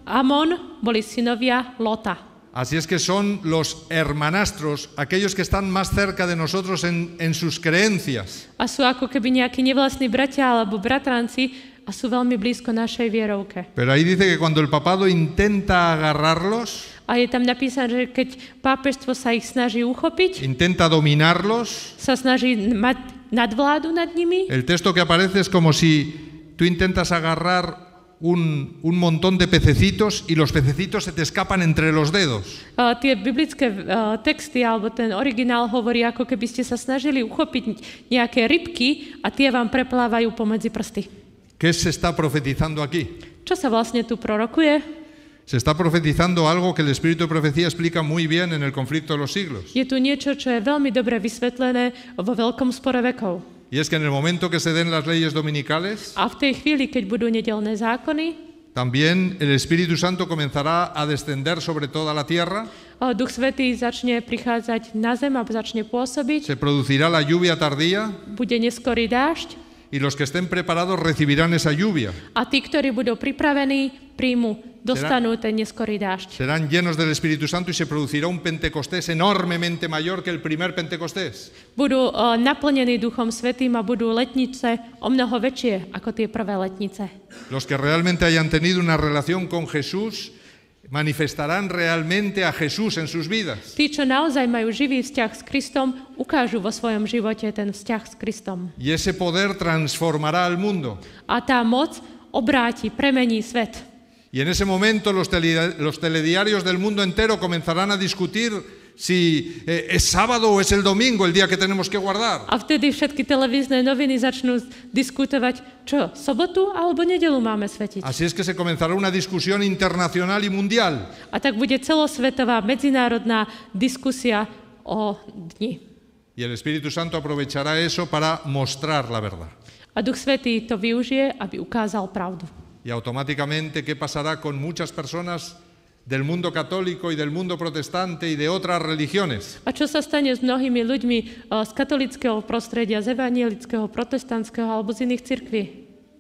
Amon boli synovia Lota. Así es que son los hermanastros, aquellos que están más cerca de nosotros en sus creencias. A sú ako keby nejakí nevlastní bratia alebo bratranci a sú veľmi blízko našej vierovke. Pero ahí dice que cuando el papado intenta agarrarlos, A je tam napísané, že keď pápežstvo sa ich snaží uchopiť, intenta dominarlos, sa snaží mať nadvládu nad nimi, el texto que aparece es como si tú intentas agarrar un montón de pececitos y los pececitos se te escapan entre los dedos. Tie biblické texty, alebo ten originál hovorí, ako keby ste sa snažili uchopiť nejaké rybky a tie vám preplávajú pomedzi prsty. ¿Qué se está profetizando aquí? Čo sa vlastne tu prorokuje? Se está profetizando algo que el Espíritu de Profecía explica muy bien en el conflicto de los siglos. Je tu niečo, čo je veľmi dobre vysvetlené vo veľkom spore vekov. Y es que en el momento que se den las leyes dominicales, A v tej chvíli, keď budú nedeľné zákony, también el Espíritu Santo comenzará a descender sobre toda la tierra, Duch Svätý začne prichádzať na zem a začne pôsobiť, se producirá la lluvia tardía bude neskorý dážď y los que estén preparados recibirán esa lluvia. a tí, ktorí budú pripravení, príjmu, dostanú ten neskorý dážď. Serán llenos del Espíritu Santo y se producirá un Pentecostés enormemente mayor que el primer Pentecostés. Budú naplnení Duchom Svätým a budú letnice o mnoho väčšie ako tie prvé letnice. Los que realmente hayan tenido una relación con Jesús manifestarán realmente a Jesús en sus vidas. Tí, čo naozaj majú živý vzťah s Kristom, ukážu vo svojom živote ten vzťah s Kristom. Y ese poder transformará al mundo. A tá moc obráti, premení svet. Y en ese momento los telediarios del mundo entero comenzarán a discutir si es sábado o es el domingo el día que tenemos que guardar. A vtedy všetky televízne noviny začnú diskutovať, čo, sobotu alebo nedeľu máme svetiť. Así es que se comenzará una discusión internacional y mundial. A tak bude celosvetová medzinárodná diskusia o dni. Y el Espíritu Santo aprovechará eso para mostrar la verdad. A Duch Svätý to využije, aby ukázal pravdu. Y automáticamente, ¿qué pasará con muchas personas del mundo católico y del mundo protestante y de otras religiones? A čo sa stane s mnohými ľuďmi z katolického prostredia, z evangelického, protestantského alebo z iných cirkví?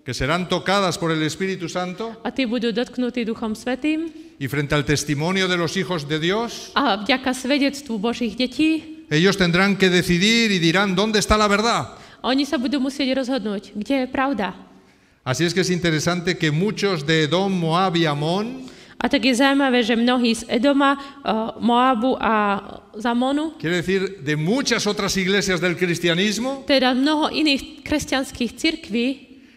Que serán tocadas por el Espíritu Santo A tí budú dotknutí Duchom Svätým y frente al testimonio de los hijos de Dios, a vďaka svedectvu Božích detí ellos tendrán que decidir y dirán, ¿dónde está la verdad? oni sa budú musieť rozhodnúť, kde je pravda. Así es que es interesante que muchos de Edom, Moab y Amón, A tak je zaujímavé, že mnohí z Edoma, Moabu a Zamonu, quiere decir de muchas otras iglesias del cristianismo, teda mnoho iných kresťanských cirkví,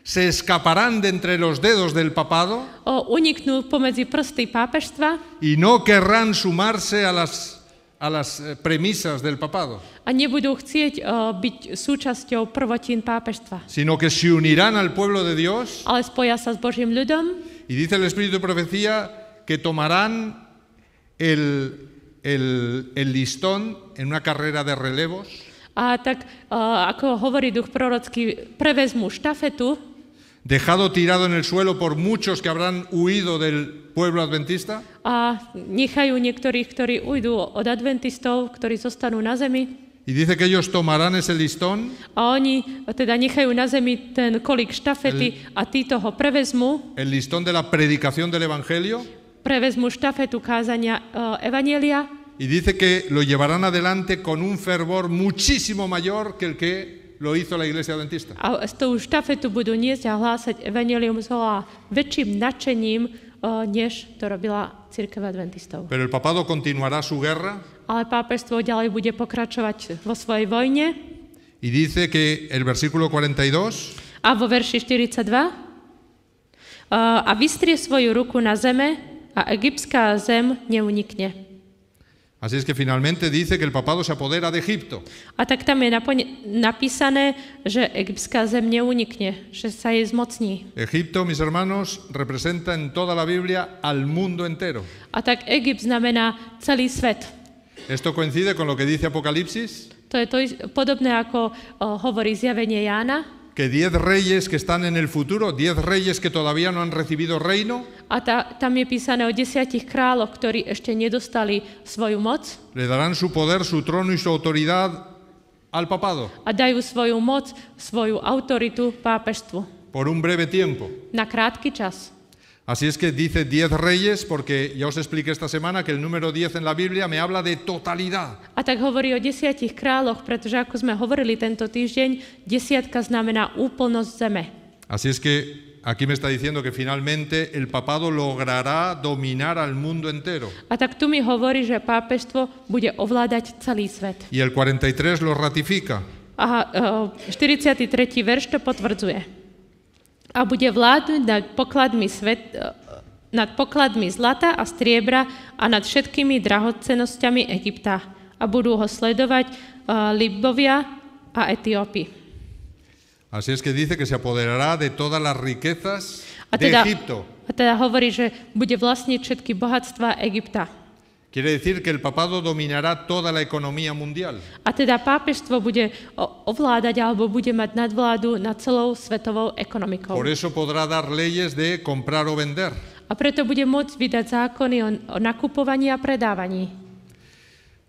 se escaparán de entre los dedos del papado uniknú pomedzi prsty pápežstva y no querrán sumarse a las premisas del papado, a nebudú chcieť byť súčasťou prvotín pápežstva, sino que se unirán al pueblo de Dios. ale spoja sa s Božím ľudom Y dice el Espíritu de Profecía que tomarán el listón en una carrera de relevos, a tak, ako hovorí duch prorocký, prevezmú štafetu dejado tirado en el suelo por muchos que habrán huido del pueblo adventista, a nechajú niektorých, ktorí ujdu od adventistov, ktorí zostanú na zemi. y dice que ellos tomarán ese listón, A oni teda nechajú na zemi ten kolík štafety a títo ho prevezmú, el listón de la predicación del Evangelio, prevezmú štafetu kázania evanjelia y dice que lo llevarán adelante con un fervor muchísimo mayor que el que lo hizo la Iglesia Adventista. a z toho štafetu budú niesť a hlásať evanjelium s oveľa väčším nadšením, než to robila cirkev adventistov. Pero el papado continuará su guerra Ale pápežstvo ďalej bude pokračovať vo svojej vojne y dice que el versículo 42 a vo verši 42 a vystrie svoju ruku na zeme a egyptská zem neunikne. Así es que finalmente dice que el papado se apodera de Egipto. A tak tam je napísané, že egyptská zem neunikne, že sa jej zmocní. Egipto, mis hermanos, representa en toda la Biblia al mundo entero. A tak Egypt znamená celý svet. Esto coincide con lo que dice Apocalipsis, To je podobné, ako hovorí zjavenie Jána. que 10 reyes que están en el futuro, 10 reyes que todavía no han recibido reino, A tam je písané o 10 kráľoch, ktorí ešte nedostali svoju moc. le darán su poder, su trono y su autoridad al papado a dajú svoju moc, svoju autoritu pápežstvu por un breve tiempo. na krátky čas. Así es que dice 10 reyes, porque ya os expliqué esta semana que el número 10 en la Biblia me habla de totalidad. A tak hovorí o 10 kráľoch, pretože ako sme hovorili tento týždeň, 10 znamená úplnosť zeme. Así es que aquí me está diciendo que finalmente el papado logrará dominar al mundo entero. A tak tu mi hovorí, že pápežstvo bude ovládať celý svet. Y el 43 lo ratifica. A 43. verš to potvrdzuje. A bude vládnuť nad pokladmi zlata a striebra a nad všetkými drahocennosťami Egypta. A budú ho sledovať Libovia a Etiópi. Así es que dice que se apoderará de todas las riquezas de Egipto. A teda hovorí, že bude vlastniť všetky bohatstva Egypta. Quiere decir que el papado dominará toda la economía mundial. A teda pápežstvo bude ovládať alebo bude mať nadvládu nad celou svetovou ekonomikou. Por eso podrá dar leyes de comprar o vender. A preto bude môcť vydať zákony o nakupovaní a predávaní.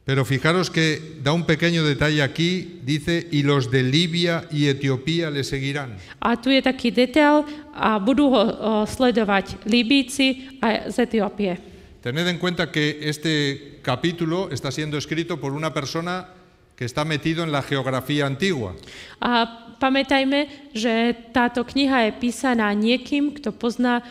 Pero fijaros que da un pequeño detalle aquí, dice, y los de Libia y Etiopía le seguirán. A tu je taký detail a budú ho sledovať Líbíci a z Etiópie. Tened en cuenta que este capítulo está siendo escrito por una persona que está metido en la geografía antigua. A pamätajme, že táto kniha je písaná niekým, kto pozná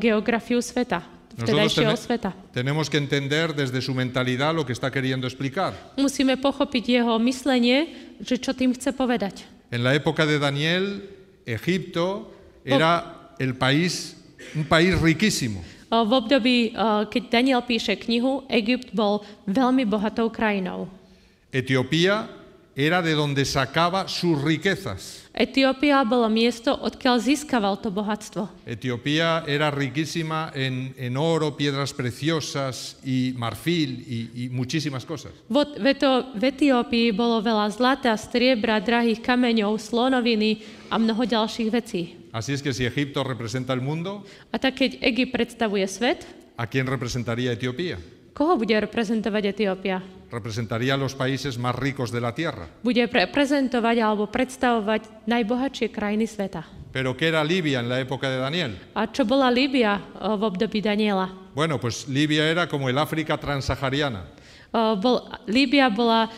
geografiu sveta, vtedajšieho sveta. Tenemos que entender desde su mentalidad lo que está queriendo explicar. Musíme pochopiť jeho myslenie, že čo tým chce povedať. En la época de Daniel, Egipto era un país riquísimo. V období, keď Daniel píše knihu, Egypt bol veľmi bohatou krajinou. Etiopía era de donde sacaba sus riquezas. Etiópia bolo miesto, odkiaľ získaval to bohatstvo. Etiopía era riquísima en oro, piedras preciosas y marfil y muchísimas cosas. V Etiópii bolo veľa zlata, striebra, drahých kameňov, slonoviny a mnoho ďalších vecí. Así es que si Egipto representa el mundo, a tak keď Egypt predstavuje svet, ¿a quién representaría Etiopía? Koho bude reprezentovať Etiópia? Representaría los países más ricos de la tierra. Bude reprezentovať alebo predstavovať najbohatšie krajiny sveta. ¿Pero qué era Libia en la época de Daniel? A čo bola Líbia v období Daniela? Bueno, pues Libia era como el África transsahariana. Líbia bola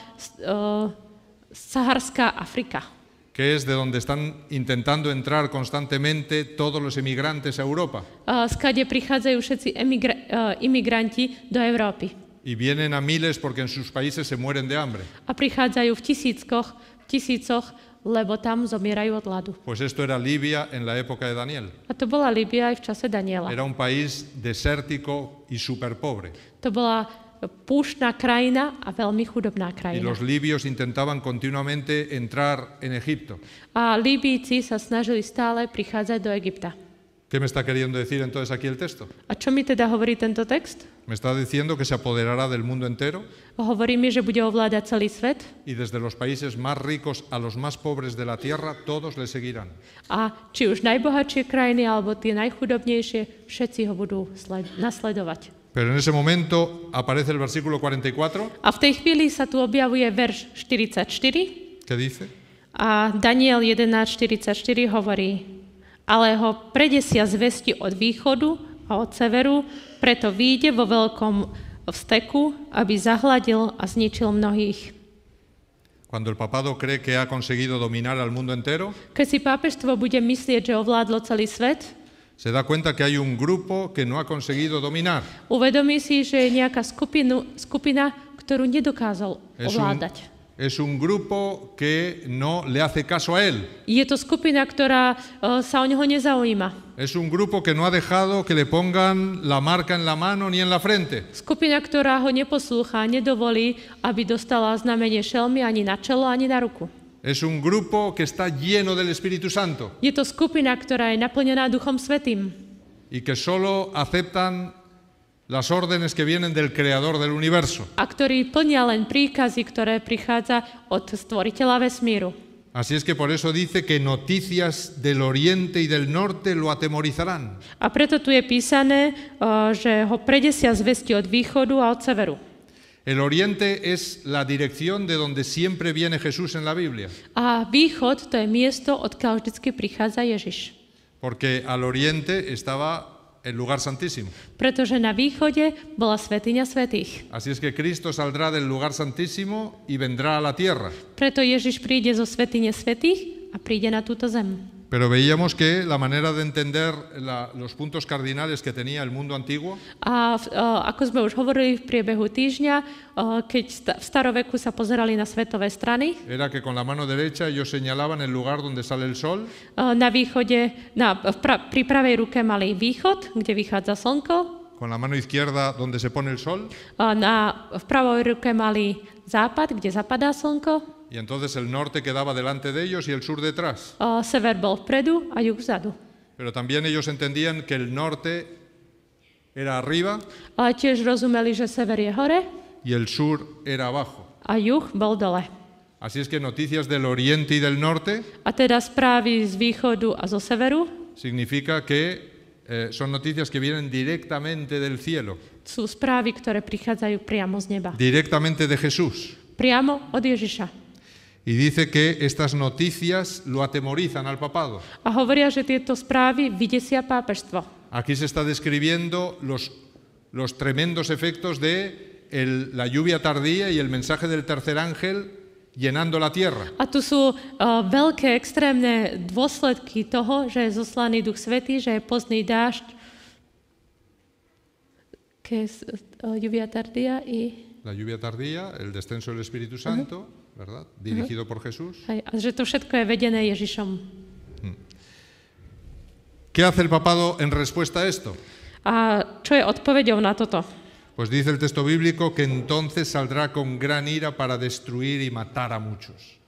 saharská Afrika, que es de donde están intentando entrar constantemente todos los emigrantes a Europa. Skade prichádzajú všetci imigranti do Európy. Y vienen a miles porque en sus países se mueren de hambre. A prichádzajú v tisícoch, lebo tam zomierajú od hladu. Pues esto era Libia en la época de Daniel. A to bola Líbia aj v čase Daniela. Era un país desértico y súper pobre. To bola púštna krajina a veľmi chudobná Y krajina. los libios intentaban continuamente entrar en Egipto. A Líbíci sa snažili stále prichádzať do Egypta. ¿Qué me está queriendo decir entonces aquí el texto? A čo mi teda hovorí tento text? Me está diciendo que se apoderará del mundo entero Hovorí mi, že bude ovládať celý svet y desde los países más ricos a los más pobres de la tierra, todos le seguirán. a či už najbohatšie krajiny alebo tie najchudobnejšie, všetci ho budú nasledovať. Pero en ese momento aparece el versículo 44, A v tej chvíli sa tu objavuje verš 44 que dice: a Daniel 11.44 hovorí: ale ho predesia zvesti od východu a od severu, preto vyjde vo veľkom vzteku, aby zahladil a zničil mnohých. Cuando el papado cree que ha conseguido dominar al mundo entero, Keď si pápežstvo bude myslieť, že ovládlo celý svet, se da cuenta que hay un grupo que no ha conseguido dominar. uvedomí si, že je nejaká skupina, ktorú nedokázal ovládať. Es un grupo que no le hace caso a él. Je to skupina, ktorá sa o neho nezaujíma. Es un grupo que no ha dejado que le pongan la marca en la mano ni en la frente. Skupina, ktorá ho neposlúcha, nedovolí, aby dostala znamenie šelmy ani na čelo, ani na ruku. Es un grupo que está lleno del Espíritu Santo Je to skupina, ktorá je naplnená Duchom Svätým y que solo aceptan las órdenes que vienen del Creador del universo. a ktorí plnia len príkazy, ktoré prichádza od Stvoriteľa vesmíru. Así es que por eso dice que noticias del oriente y del norte lo atemorizarán. A preto tu je písané, že ho predesia zvesti od východu a od severu. El oriente es la dirección de donde siempre viene Jesús en la Biblia, A východ to je miesto, odkiaľ vždycky prichádza Ježiš. porque al oriente estaba el lugar santísimo. Pretože na východe bola svätyňa svätých. Así es que Cristo saldrá del lugar santísimo y vendrá a la tierra. Preto Ježiš príde zo svätyne svätých a príde na túto zem. Pero veíamos que la manera de entender los puntos cardinales que tenía el mundo antiguo A ako sme už hovorili v priebehu týždňa, keď v staroveku sa pozerali na svetové strany, era que con la mano derecha ellos señalaban el lugar donde sale el sol, na východe, pri pravej ruke mali východ, kde vychádza slnko, con la mano izquierda donde se pone el sol, v pravej ruke mali západ, kde zapadá slnko, y entonces el norte quedaba delante de ellos y el sur detrás. sever bol vpredu a juh vzadu. Pero también ellos entendían que el norte era arriba Ale tiež rozumeli, že sever je hore y el sur era abajo. a juh bol dole. Así es que noticias del oriente y del norte A teda správy z východu a zo severu significa que son noticias que vienen directamente del cielo, sú správy, ktoré prichádzajú priamo z neba. directamente de Jesús. Priamo od Ježiša. Y dice que estas noticias lo atemorizan al papado. A hovoria, že tieto správy vydesia pápežstvo. Aquí se está describiendo los tremendos efectos de la lluvia tardía y el mensaje del tercer ángel llenando la tierra. A tu sú veľké, extrémne dôsledky toho, že je zoslaný Duch Svätý, že je pozdný dážď, que es lluvia tardía y... La lluvia tardía, el descenso del Espíritu Santo, ¿verdad? Dirigido por Jesús. Hej, a že to všetko je vedené Ježišom. ¿Qué hace el papado en respuesta a esto? A čo je odpoveďou na toto? Pues dice el texto bíblico que entonces saldrá con gran ira para destruir y matar a muchos.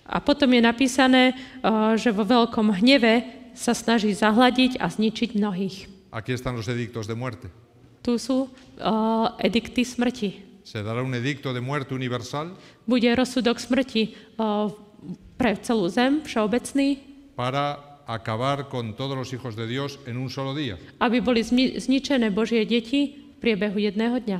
A potom je napísané, že vo veľkom hneve sa snaží zahladiť a zničiť mnohých. Aquí están los edictos de muerte. Tu sú edikty smrti. Se dará un edicto de muerte universal Bude rozsudok smrti pre celú zem, všeobecný, para acabar con todos los hijos de Dios en un solo día. aby boli zničené Božie deti v priebehu jedného dňa.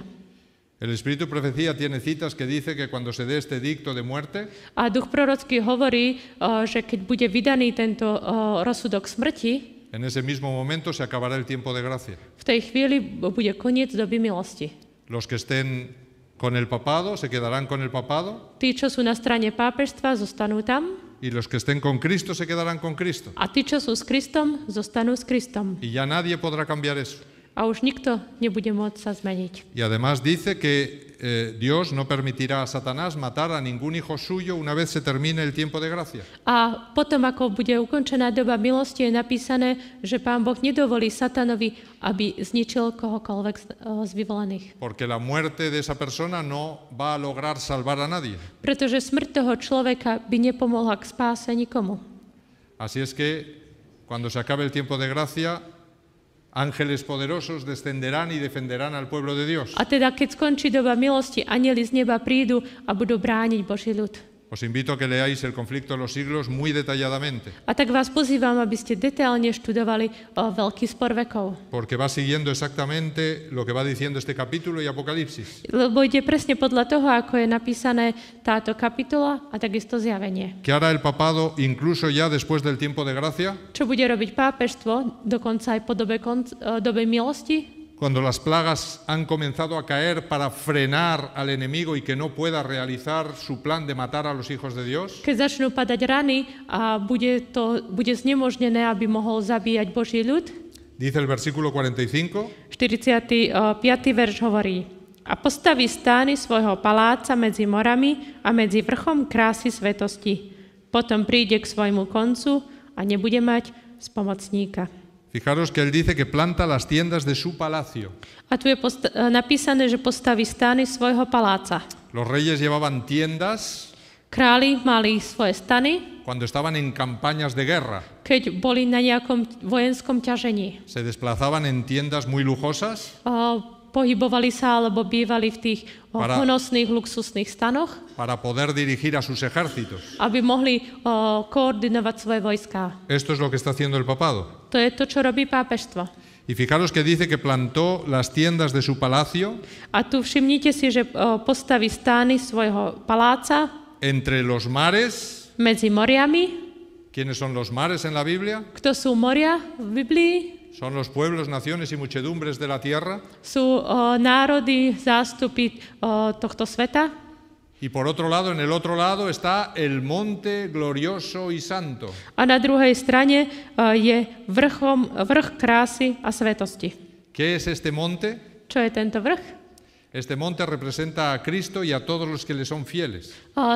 El Espíritu Profecía tiene citas que dice que cuando se dé este edicto de muerte, A duch prorocký hovorí, že keď bude vydaný tento rozsudok smrti, en ese mismo momento se acabará el tiempo de gracia. v tej chvíli bude koniec doby milosti. Los que estén con el papado se quedarán con el papado Tí, čo sú na strane pápežstva, zostanú tam, y los que estén con Cristo se quedarán con Cristo. a tí, čo sú s Kristom, zostanú s Kristom. Y ya nadie podrá cambiar eso. A už nikto nebude môcť sa zmeniť. Y además dice que Dios no permitirá a Satanás matar a ningún hijo suyo una vez se termine el tiempo de gracia. A potom, ako bude ukončená doba milosti, je napísané, že Pán Boh nedovolí Satanovi, aby zničil kohokoľvek z vyvolených. Porque la muerte de esa persona no va a lograr salvar a nadie. Pretože smrť toho človeka by nepomohla k spáse nikomu. Así es que cuando se acabe el tiempo de gracia, ángeles poderosos descenderán y defenderán al pueblo de Dios. A teda, keď skončí doba milosti, anjeli z neba prídu a budú brániť Boží ľud. Os invito a que leáis el conflicto de los siglos muy detalladamente, A tak vás pozývam, aby ste detailne študovali veľký spor vekov. porque va siguiendo exactamente lo que va diciendo este capítulo y Apocalipsis. Lebo ide presne podľa toho, ako je napísané táto kapitola a takisto zjavenie. ¿Qué hará el papado incluso ya después del tiempo de gracia? Čo bude robiť pápežstvo, dokonca aj po dobe milosti, Cuando las plagas han comenzado a caer para frenar al enemigo y que no pueda realizar su plan de matar a los hijos de Dios. keď začnú padať rany a bude znemožnené, aby mohol zabíjať Boží ľud. Dice el versículo 45, 45. verš hovorí: A postaví stány svojho paláca medzi morami a medzi vrchom krásy svetosti. Potom príde k svojmu koncu a nebude mať spomocníka. fijaros que él dice que planta las tiendas de su palacio. A tu je napísané, že postaví stány svojho paláca. Los reyes llevaban tiendas Králi mali svoje stany, cuando estaban en campañas de guerra. keď boli na nejakom vojenskom ťažení. Se desplazaban en tiendas muy lujosas Pohybovali sa alebo bývali v tých honosných, luxusných stanoch, para poder dirigir a sus ejércitos. aby mohli koordinovať svoje vojská. Esto es lo que está haciendo el papado. To je to, čo robí pápežstvo. Y fijaros que dice que plantó las tiendas de su palacio A tu všimnite si, že postaví stány svojho paláca entre los mares. medzi moriami. ¿Quiénes son los mares en la Biblia? Kto sú moria v Biblii? Son los pueblos, naciones y muchedumbres de la tierra. Sú národy, zástupy tohto sveta. Y por otro lado, en el otro lado está el monte glorioso y santo. A na druhej strane je vrch krásy a svetosti. ¿Qué es este monte? Čo je tento vrch? Este monte representa a Cristo y a todos los que le son fieles.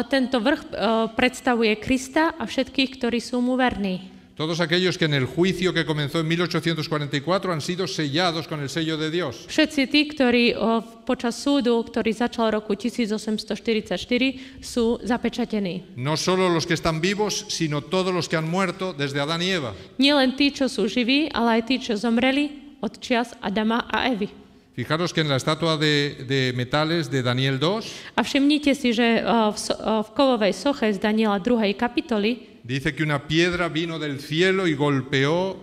Tento vrch predstavuje Krista a všetkých, ktorí sú mu verní. Todos aquellos que en el juicio que comenzó en 1844 han sido sellados con el sello de Dios. Všetci tí, ktorí počas súdu, ktorý začal v roku 1844, sú zapečatení. No solo los que están vivos, sino todos los que han muerto desde Adán y Eva. Nie len tí, čo sú živí, ale aj tí, čo zomreli od čias Adama a Evy. Fijaros que en la estatua de metales de Daniel 2 A všimnite si, že v kovovej soche z Daniela 2. kapitoly dice que una piedra vino del cielo y golpeó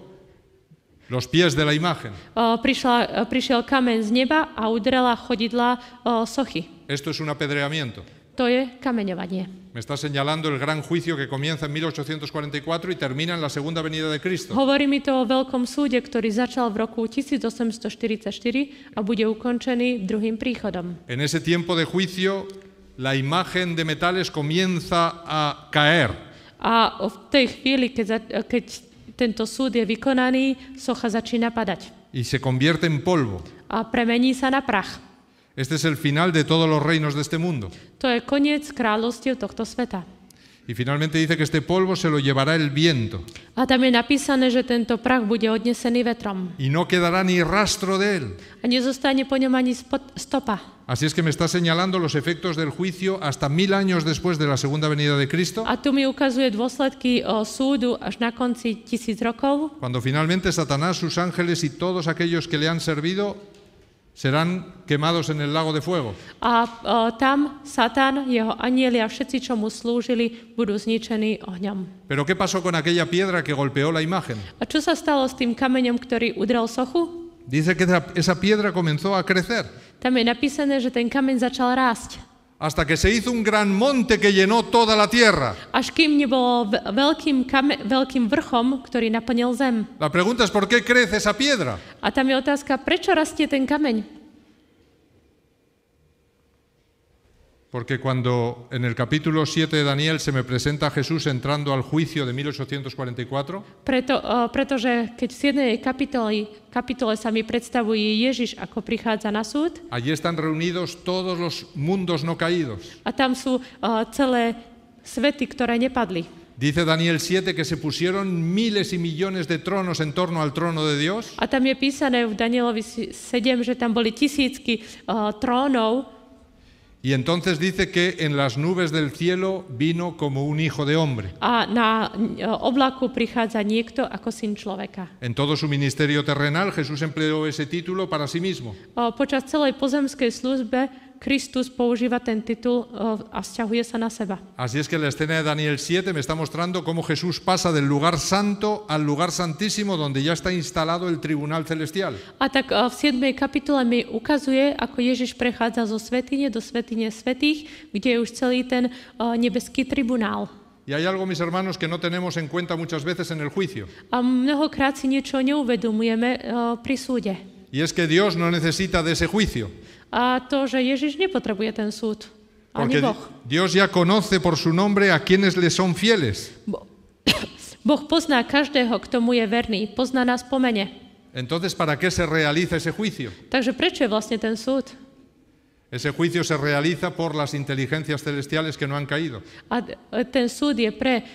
los pies de la imagen. Prišiel kameň z neba a udrela chodidla sochy. Esto es un apedreamiento. To je kameňovanie. Me está señalando el gran juicio que comienza en 1844 y termina en la segunda venida de Cristo. Hovorí mi to o veľkom súde, ktorý začal v roku 1844 a bude ukončený druhým príchodom. En ese tiempo de juicio, la imagen de metales comienza a caer. A v tej chvíli, keď tento súd je vykonaný, socha začína padať. Y se convierte en polvo. A premení sa na prach. Este es el final de todos los reinos de este mundo. To je koniec kráľovstiev tohto sveta. Y finalmente dice que este polvo se lo llevará el viento. A tam je napísané, že tento prach bude odnesený vetrom. Y no quedará ni rastro de él. A nezostane po ňom ani stopa. Así es que me está señalando los efectos del juicio hasta 1000 años después de la segunda venida de Cristo. A tu mi ukazuje dôsledky súdu až na konci 1000 rokov. Cuando finalmente Satanás, sus ángeles y todos aquellos que le han servido serán quemados en el lago de fuego. A tam Satan, jeho anjeli a všetci, čo mu slúžili, budú zničení ohňom. Pero ¿qué pasó con aquella piedra que golpeó la imagen? A čo sa stalo s tým kameňom, ktorý udrel sochu? Dice que esa piedra comenzó a crecer Tam je napísané, že ten kameň začal rásť. hasta que se hizo un gran monte que llenó toda la tierra. Až kým nebolo veľkým vrchom, ktorý naplnil zem. La pregunta es ¿por qué crece esa piedra? A tam je otázka, prečo rastie ten kameň? Porque cuando en el capítulo 7 de Daniel se me presenta a Jesús entrando al juicio de 1844, Pretože keď v 7. kapitole sa mi predstavuje Ježiš, ako prichádza na súd, allí están reunidos todos los mundos no caídos. a tam sú celé svety, ktoré nepadli. Dice Daniel 7 que se pusieron miles y millones de tronos en torno al trono de Dios. A tam je písané v Danielovi 7, že tam boli tisícky trónov. Y entonces dice que en las nubes del cielo vino como un hijo de hombre. A na oblaku prichádza niekto ako syn človeka. En todo su ministerio terrenal Jesús empleó ese título para sí mismo. Počas celej pozemskej službe Kristus používa ten titul a vzťahuje sa na seba. Así es que la escena de Daniel 7 me está mostrando cómo Jesús pasa del lugar santo al lugar santísimo donde ya está instalado el tribunal celestial. A tak v 7. kapitole mi ukazuje, ako Ježiš prechádza zo svätyne do svätyne svätých, kde je už celý ten nebeský tribunál. Y hay algo, mis hermanos, que no tenemos en cuenta muchas veces en el juicio. A mnohokrát si niečo neuvedomujeme pri súde. Y es que Dios no necesita de ese juicio. A to, že Ježiš nepotrebuje ten súd. Ani Porque Boh. Dios ya conoce por su nombre a quienes le son fieles. Boh pozná každého, kto mu je verný. Pozná nás po mene. Entonces, ¿para qué se realiza ese juicio? Takže prečo je vlastne ten súd? Ese juicio se realiza por las inteligencias celestiales que no han caído. A ten súd je pre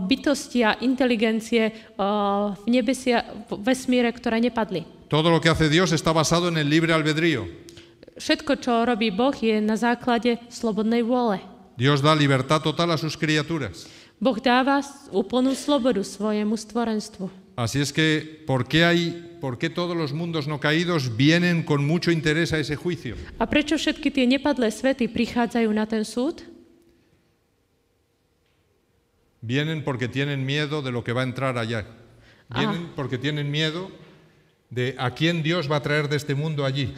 bytosti a inteligencie v vesmíre, ktoré nepadli. Todo lo que hace Dios está basado en el libre albedrío. Všetko, čo robí Boh, je na základe slobodnej vôle. Dios da libertad total a sus criaturas. Boh dáva úplnú slobodu svojemu stvorenstvu. Así es que, ¿por qué todos los mundos no caídos vienen con mucho interés a ese juicio? A prečo všetky tie nepadlé svety prichádzajú na ten súd? Vienen porque tienen miedo de lo que va a entrar allá. Vienen porque tienen miedo de a quién Dios va a traer de este mundo allí.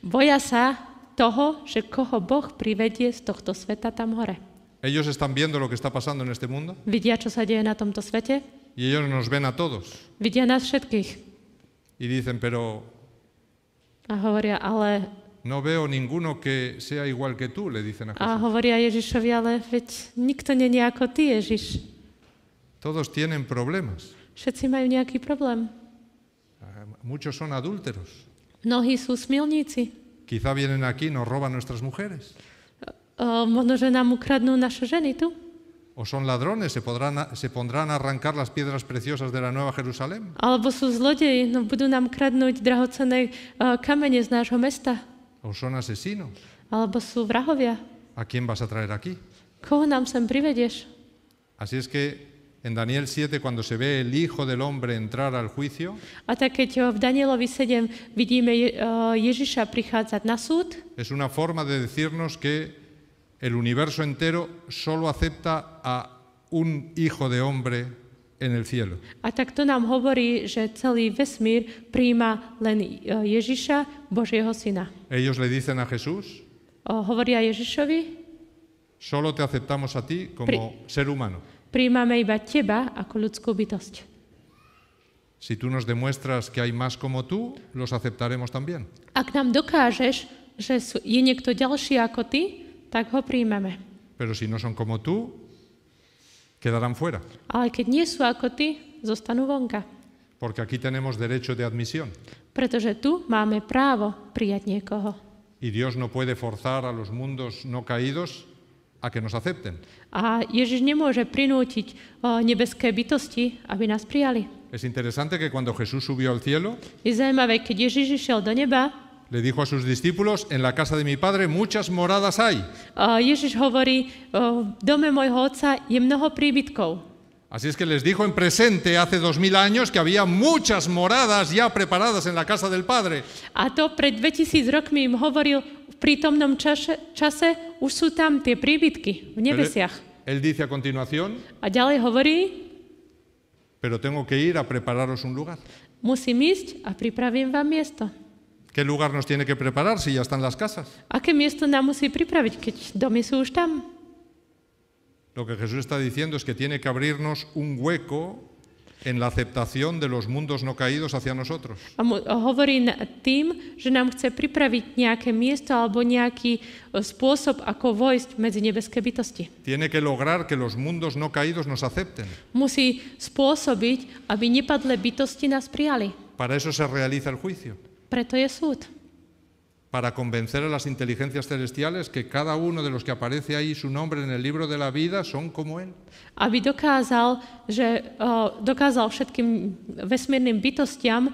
Boja sa toho, že koho Boh privedie z tohto sveta tam hore. Ellos están viendo lo que está pasando en este mundo Vidia, čo sa deje na tomto svete? y ellos nos ven a todos Vidia nás všetkých. y dicen, pero A hovoria, ale... no veo ninguno que sea igual que tú, le dicen a A Jesús. hovoria Ježišovi, ale veď nikto není ako ty, Ježiš. Todos tienen problemas. Všetci majú nejaký problém. Muchos son adúlteros. Mnohí sú smilníci. Quizá vienen aquí y nos roban nuestras mujeres. Možno, že nám ukradnú naše ženy tu. O son ladrones, se pondrán a arrancar las piedras preciosas de la Nueva Jerusalén. Alebo sú zlodeji, no budú nám kradnúť drahocenné kamene z nášho mesta. O son asesinos. Alebo sú vrahovia. ¿A quién vas a traer aquí? Koho nám sem privedieš? Así es que en Daniel 7, cuando se ve el Hijo del Hombre entrar al juicio, A tak keď v Danielovi 7 vidíme Ježiša prichádzať na súd, es una forma de decirnos que el universo entero solo acepta a un Hijo de Hombre en el cielo. a tak to nám hovorí, že celý vesmír prijíma len Ježiša, Božieho syna. Ellos le dicen a Jesús, Hovoria Ježišovi, solo te aceptamos a ti como ser humano. prijímame iba teba ako ľudskú bytosť. Si tú nos demuestras que hay más como tú, los aceptaremos también. Ak nám dokážeš, že je niekto ďalší ako ty, tak ho príjmeme. Pero si no son como tú, quedarán fuera. Ale keď nie sú ako ty, zostanú vonka. Porque aquí tenemos derecho de admisión. Pretože tu máme právo prijať niekoho. Y Dios no puede forzar a los mundos no caídos a que nos acepten. A Ježiš nemôže prinútiť nebeské bytosti, aby nás prijali. Es interesante que cuando Jesús subió al cielo, Je zaujímavé, keď Ježiš išiel do neba, le dijo a sus discípulos, en la casa de mi Padre muchas moradas hay. Ježiš hovorí, v dome môjho otca je mnoho príbytkov. Así es que les dijo en presente hace 2000 años que había muchas moradas ya preparadas en la casa del Padre. A to pred 2000 rokmi im hovoril v prítomnom čase, už sú tam tie príbytky v nebesiach. Él dice a continuación, A ďalej hovorí, pero tengo que ir a prepararos un lugar. musím ísť a pripravím vám miesto. ¿Qué lugar nos tiene que preparar si ya están las casas? Aké miesto nám musí pripraviť, keď domy sú už tam? Lo que Jesús está diciendo es que tiene que abrirnos un hueco en la aceptación de los mundos no caídos hacia nosotros. A hovorí tým, že nám chce pripraviť nejaké miesto alebo nejaký spôsob, ako vojsť medzi nebeské bytosti. Tiene que lograr que los mundos no caídos nos acepten. Musí spôsobiť, aby nepadlé bytosti nás prijali. Para eso se realiza el juicio. Preto je súd. Para convencer a las inteligencias celestiales que cada uno de los que aparece ahí su nombre en el libro de la vida son como Él. Aby dokázal všetkým vesmírnym bytostiam,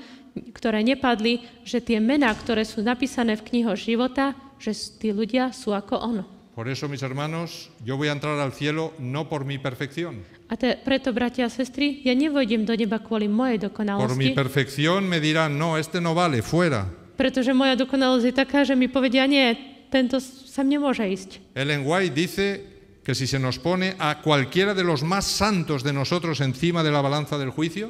ktoré nepadli, že tie mená, ktoré sú napísané v knihe života, že tí ľudia sú ako on. Por eso, mis hermanos, yo voy a entrar al cielo no por mi perfección. A preto, bratia a sestry, ja nevojdem do neba kvôli mojej Por mi dokonalosti, perfección me dirán, no, este no vale, fuera. pretože moja dokonalosť je taká, že mi povedia, nie, tento sem nemôže ísť. Ellen White dice que si se nos pone a cualquiera de los más santos de nosotros encima de la balanza del juicio,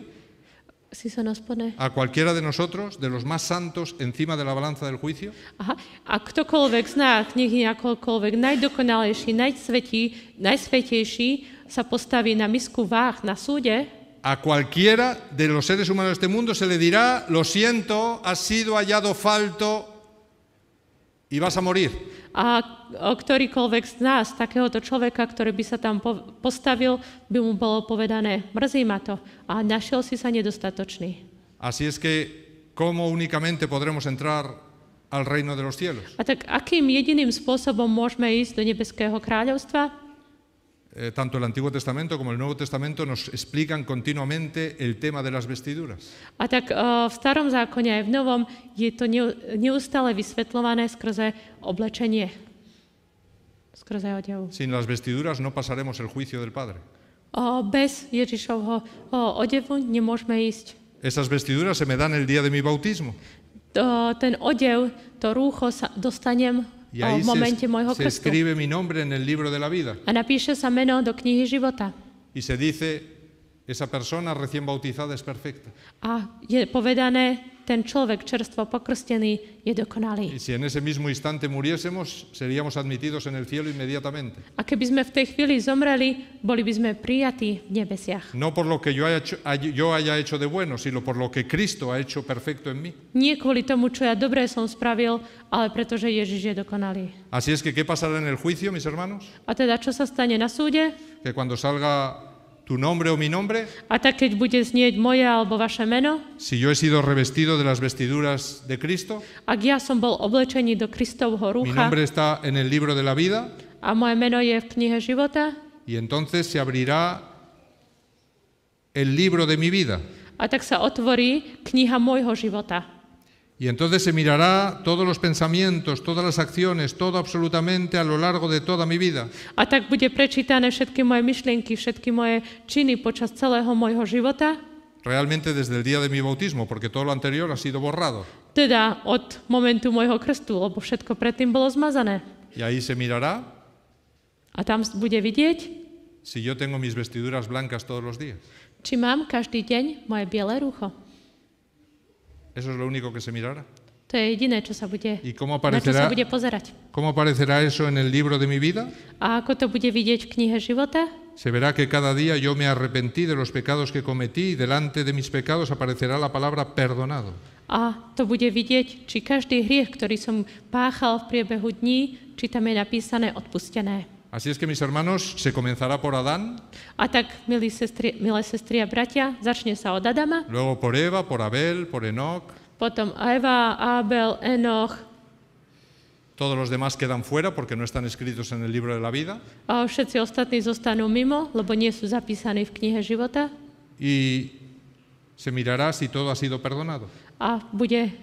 Si sa nás pone. a cualquiera de nosotros, de los más santos encima de la balanza del juicio, Aha. A ktokoľvek z nás, nech je akoľkoľvek najdokonalejší, najsvetejší, sa postaví na misku váh na súde, a cualquiera de los seres humanos de este mundo se le dirá, lo siento, has sido hallado falto y vas a morir. a ktorýkoľvek z nás, takéhoto človeka, ktorý by sa tam postavil, by mu bolo povedané, mrzí ma to a našiel si sa nedostatočný. Así es que, ¿cómo únicamente podremos entrar al reino de los cielos? A tak akým jediným spôsobom môžeme ísť do nebeského kráľovstva? Tanto el Antiguo Testamento como el Nuevo Testamento nos explican continuamente el tema de las vestiduras. A tak v starom zákone aj v novom je to neustále vysvetľované skrze oblečenie, skrze odevu. Sin las vestiduras no pasaremos el juicio del Padre. Bez Ježišovho odevu nemôžeme ísť. Esas vestiduras se me dan el día de mi bautismo. Ten odev, to rúcho dostanem Y ahí v momente môjho se krstu. escribe mi nombre en el libro de la vida. A napíše sa meno do knihy života. Y se dice, esa persona recién bautizada es perfecta. A je povedané, ten človek čerstvo pokrstený je Y dokonalý. si en ese mismo instante muriésemos, seríamos admitidos en el cielo inmediatamente. A keby sme v tej chvíli zomreli, boli by sme prijatí v nebesiach. No por lo que yo haya hecho de bueno, sino por lo que Cristo ha hecho perfecto en mí. Nie kvôli tomu, čo ja dobré som spravil, ale pretože Ježiš je dokonalý. Así es que, ¿qué pasará en el juicio, mis hermanos? A teda, čo sa stane na súde? Que cuando salga tu nombre o mi nombre, A tak, keď bude znieť moje alebo vaše meno, si yo he sido revestido de las vestiduras de Cristo, ak ja som bol oblečený do Kristovho mi rúcha nombre está en el libro de la vida, a moje meno je v knihe života, y entonces se abrirá el libro de mi vida. a tak sa otvorí kniha môjho života. Y entonces se mirará todos los pensamientos, todas las acciones, todo absolutamente a lo largo de toda mi vida. A tak bude prečítané všetky moje myšlienky, všetky moje činy počas celého môjho života, Realmente desde el día de mi bautismo, porque todo lo anterior ha sido borrado. teda od momentu môjho krstu, lebo všetko predtým bolo zmazané. Y ahí se mirará A tam bude vidieť, si yo tengo mis vestiduras blancas todos los días. či mám každý deň moje biele rúcho. Eso es lo único que se mirará. To je jediné, čo sa bude, ¿Y cómo na čo sa aparecerá, bude pozerať. cómo aparecerá eso en el libro de mi vida? A ako to bude vidieť v knihe života? Se verá que cada día yo me arrepentí de los pecados que cometí y delante de mis pecados aparecerá la palabra perdonado. A to bude vidieť, či každý hriech, ktorý som páchal v priebehu dní, či tam je napísané odpustené. Así es que, mis hermanos, se comenzará por Adán, A tak, milé sestry a bratia, začne sa od Adama, luego por Eva, por Abel, por Enoch. potom Eva, Abel, Enoch, Todos los demás quedan fuera porque no están escritos en el libro de la vida. a všetci ostatní zostanú mimo, lebo nie sú zapísaní v knihe života. Y se mirará si todo ha sido perdonado. A bude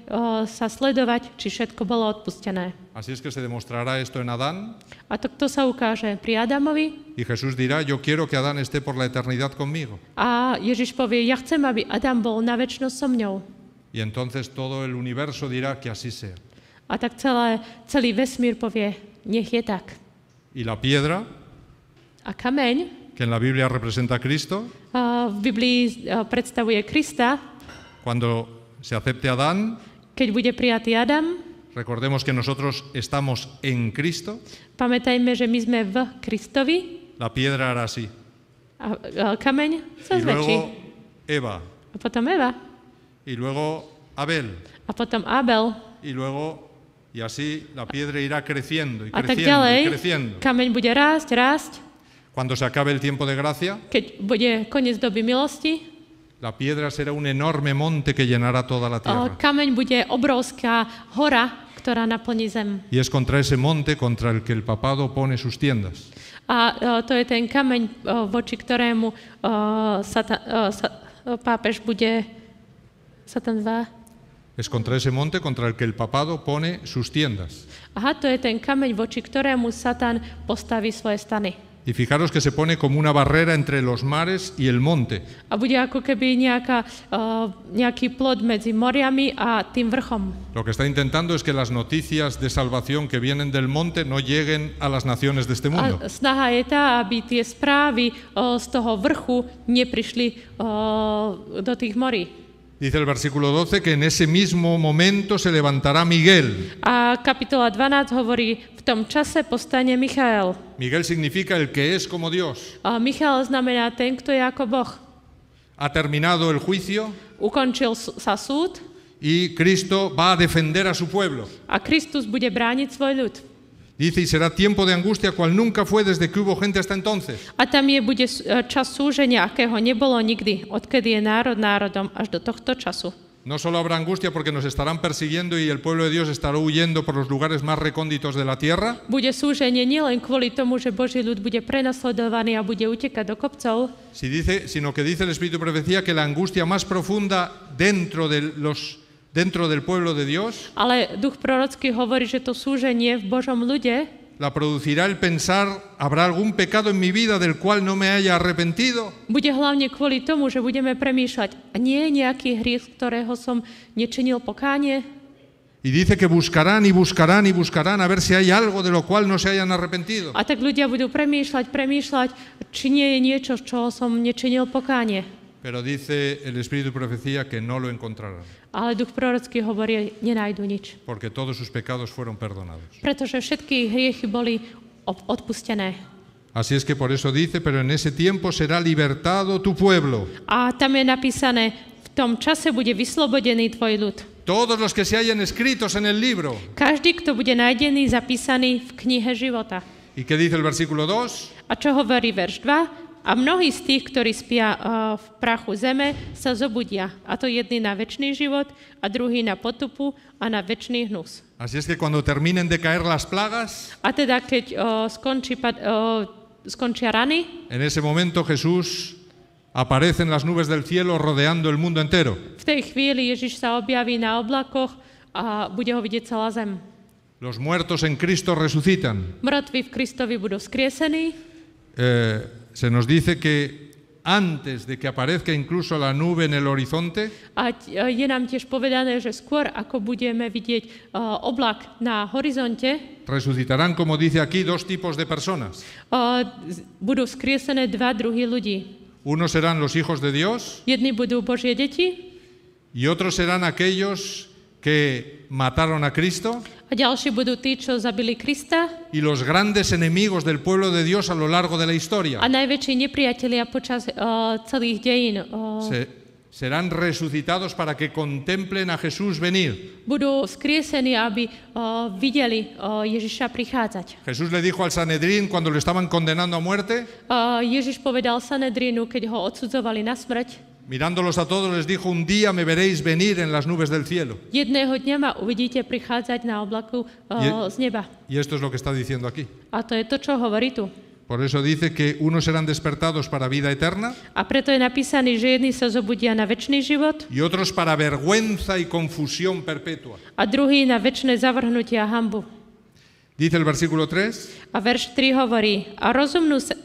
sa sledovať, či všetko bolo odpustené. Así es que se demostrará esto en Adán A to kto sa ukáže? Pri Adamovi. y Jesús dirá, yo quiero que Adán esté por la eternidad conmigo. A Ježiš povie, ja chcem, aby Adam bol na večnosť so mňou. Y entonces todo el universo dirá que así sea. A tak celý vesmír povie, nech je tak. Y la piedra, A kameň que en la Biblia representa a Cristo, v Biblii predstavuje Krista. cuando se acepte Adán, Keď bude prijatý Adam, recordemos que nosotros estamos en Cristo, pamätajme, že my sme v Kristovi la piedra hará así. a kameň sa Y zväčší. luego Eva, A potom Eva. y luego Abel, A potom Abel. y luego, y así la piedra irá creciendo y A tak creciendo y ďalej, creciendo. kameň bude rásť. Cuando se acabe el tiempo de gracia, Keď bude koniec doby milosti, la piedra será un enorme monte que llenará toda la tierra. kameň bude obrovská hora, ktorá naplní zem. Y es contra ese monte contra el que el papado pone sus tiendas. A to je ten kameň, voči ktorému pápež bude... Satan 2. Es contra ese monte contra el que el papado pone sus tiendas. Aha, to je ten kameň, voči ktorému Satan postaví svoje stany. Y fijaros que se pone como una barrera entre los mares y el monte. A bude ako keby nejaký plod medzi moriami a tým vrchom. Lo que está intentando es que las noticias de salvación que vienen del monte no lleguen a las naciones de este mundo. A snaha je tá, aby tie správy z toho vrchu neprišli do tých morí. Dice el versículo 12 que en ese mismo momento se levantará Miguel. A kapitola 12 hovorí, v tom čase postane Michael. Miguel significa el que es como Dios. A Michael znamená ten, kto je ako Boh. Ha terminado el juicio Ukončil sa súd y Cristo va a defender a su pueblo. a Kristus bude brániť svoj ľud. Dice, y será tiempo de angustia cual nunca fue desde que hubo gente hasta entonces. A tam bude čas súženia, akého nebolo nikdy, odkedy je národ národom až do tohto času. No solo habrá angustia porque nos estarán persiguiendo y el pueblo de Dios estará huyendo por los lugares más recónditos de la tierra, Bude súženie nielen kvôli tomu, že Boží ľud bude prenasledovaný a bude utekať do kopcov, sino que dice el Espíritu de Profecía que la angustia más profunda dentro del pueblo de Dios ale duch prorocký hovorí, že to súženie v Božom ľude la producirá el pensar, ¿habrá algún pecado en mi vida del cual no me haya arrepentido? bude hlavne kvôli tomu, že budeme premýšľať, a nie je nejaký hriech, z ktorého som nečinil pokánie? Y dice que buscarán y buscarán y buscarán a ver si hay algo de lo cual no se hayan arrepentido. A tak ľudia budú premýšľať, či nie je niečo, z čoho som nečinil pokánie. Pero dice el Espíritu de Profecía que no lo encontrarán. Ale duch prorocký hovorí, nenájdu nič. porque todos sus pecados fueron perdonados. Pretože všetky hriechy boli odpustené. Así es que por eso dice, pero en ese tiempo será libertado tu pueblo. A tam je napísané, v tom čase bude vyslobodený tvoj ľud. Todos los que se hayan escritos en el libro. Každý, kto bude nájdený, zapísaný v knihe života. ¿Y qué dice el versículo 2? A čo hovorí verš 2? A mnohí z tých, ktorí spia v prachu zeme, sa zobudia. A to jedný na večný život, a druhý na potupu a na večný hnus. Así es que cuando terminen de caer las plagas, A teda, keď skončia rany, en ese momento Jesús aparece en las nubes del cielo rodeando el mundo entero. v tej chvíli Ježiš sa objaví na oblakoch a bude ho vidieť celá zem. Los muertos en Cristo resucitan. Mŕtvi v Kristovi budú vzkriesení. Se nos dice que antes de que aparezca incluso la nube en el horizonte, A je nám tiež povedané, že skôr ako budeme vidieť oblak na horizonte, resucitarán, como dice aquí, dos tipos de personas. budú vzkriesené dva druhy ľudí. Unos serán los hijos de Dios Jedni budú Božie deti y otros serán aquellos que mataron a Cristo a ďalší budú tí, čo zabili Krista y los grandes enemigos del pueblo de Dios a lo largo de la historia. a najväčší nepriatelia počas celých dejín. Serán resucitados para que contemplen a Jesús venir. Budú vzkriesení, aby videli Ježiša prichádzať. Jesús le dijo al Sanedrín cuando lo estaban condenando a muerte, Ježiš povedal Sanedrínu, keď ho odsudzovali na smrť, mirándolos a todos les dijo, un día me veréis venir en las nubes del cielo. jedného dňa ma uvidíte prichádzať na oblaku z neba. Y esto es lo que está diciendo aquí. A to je to, čo hovorí tu. Por eso dice que unos serán despertados para vida eterna A preto je napísaný, že jedni sa zobudia na večný život y otros para vergüenza y confusión perpetua. a druhý na večné zavrhnutie a hanbu. Dice el versículo 3, A verš 3 hovorí, a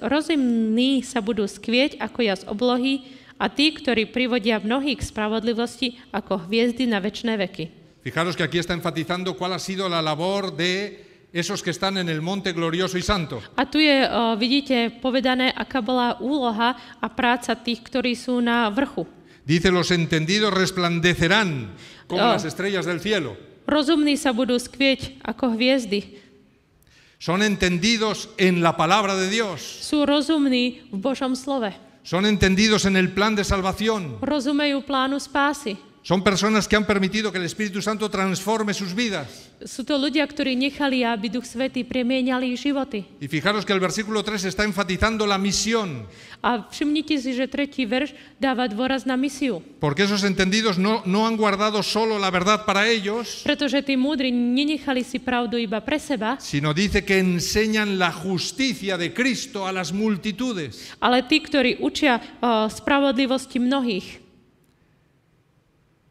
rozumní sa budú skvieť ako jas oblohy a tí, ktorí privodia mnohých k spravodlivosti ako hviezdy na večné veky. fijaros que aquí está enfatizando cuál ha sido la labor de esos que están en el monte glorioso y santo. A tu je, vidíte, povedané, aká bola úloha a práca tých, ktorí sú na vrchu. Dice, los entendidos resplandecerán como las estrellas del cielo. Rozumní sa budú skvieť ako hviezdy. Son entendidos en la palabra de Dios. Sú rozumní v Božom slove. Son entendidos en el plan de salvación. Rozumejú plánu spásy. Son personas que han permitido que el Espíritu Santo transforme sus vidas. Sú to ľudia, ktorí nechali, aby Duch Svätý premieniali ich životy. Y fijaros que el versículo 3 está enfatizando la misión. A všimnite si, že 3. verš dáva dôraz na misiu. Porque esos entendidos no han guardado solo la verdad para ellos, Pretože tí múdri nenechali si pravdu iba pre seba, sino dice que enseñan la justicia de Cristo a las multitudes. ale tí, ktorí učia spravodlivosti mnohých.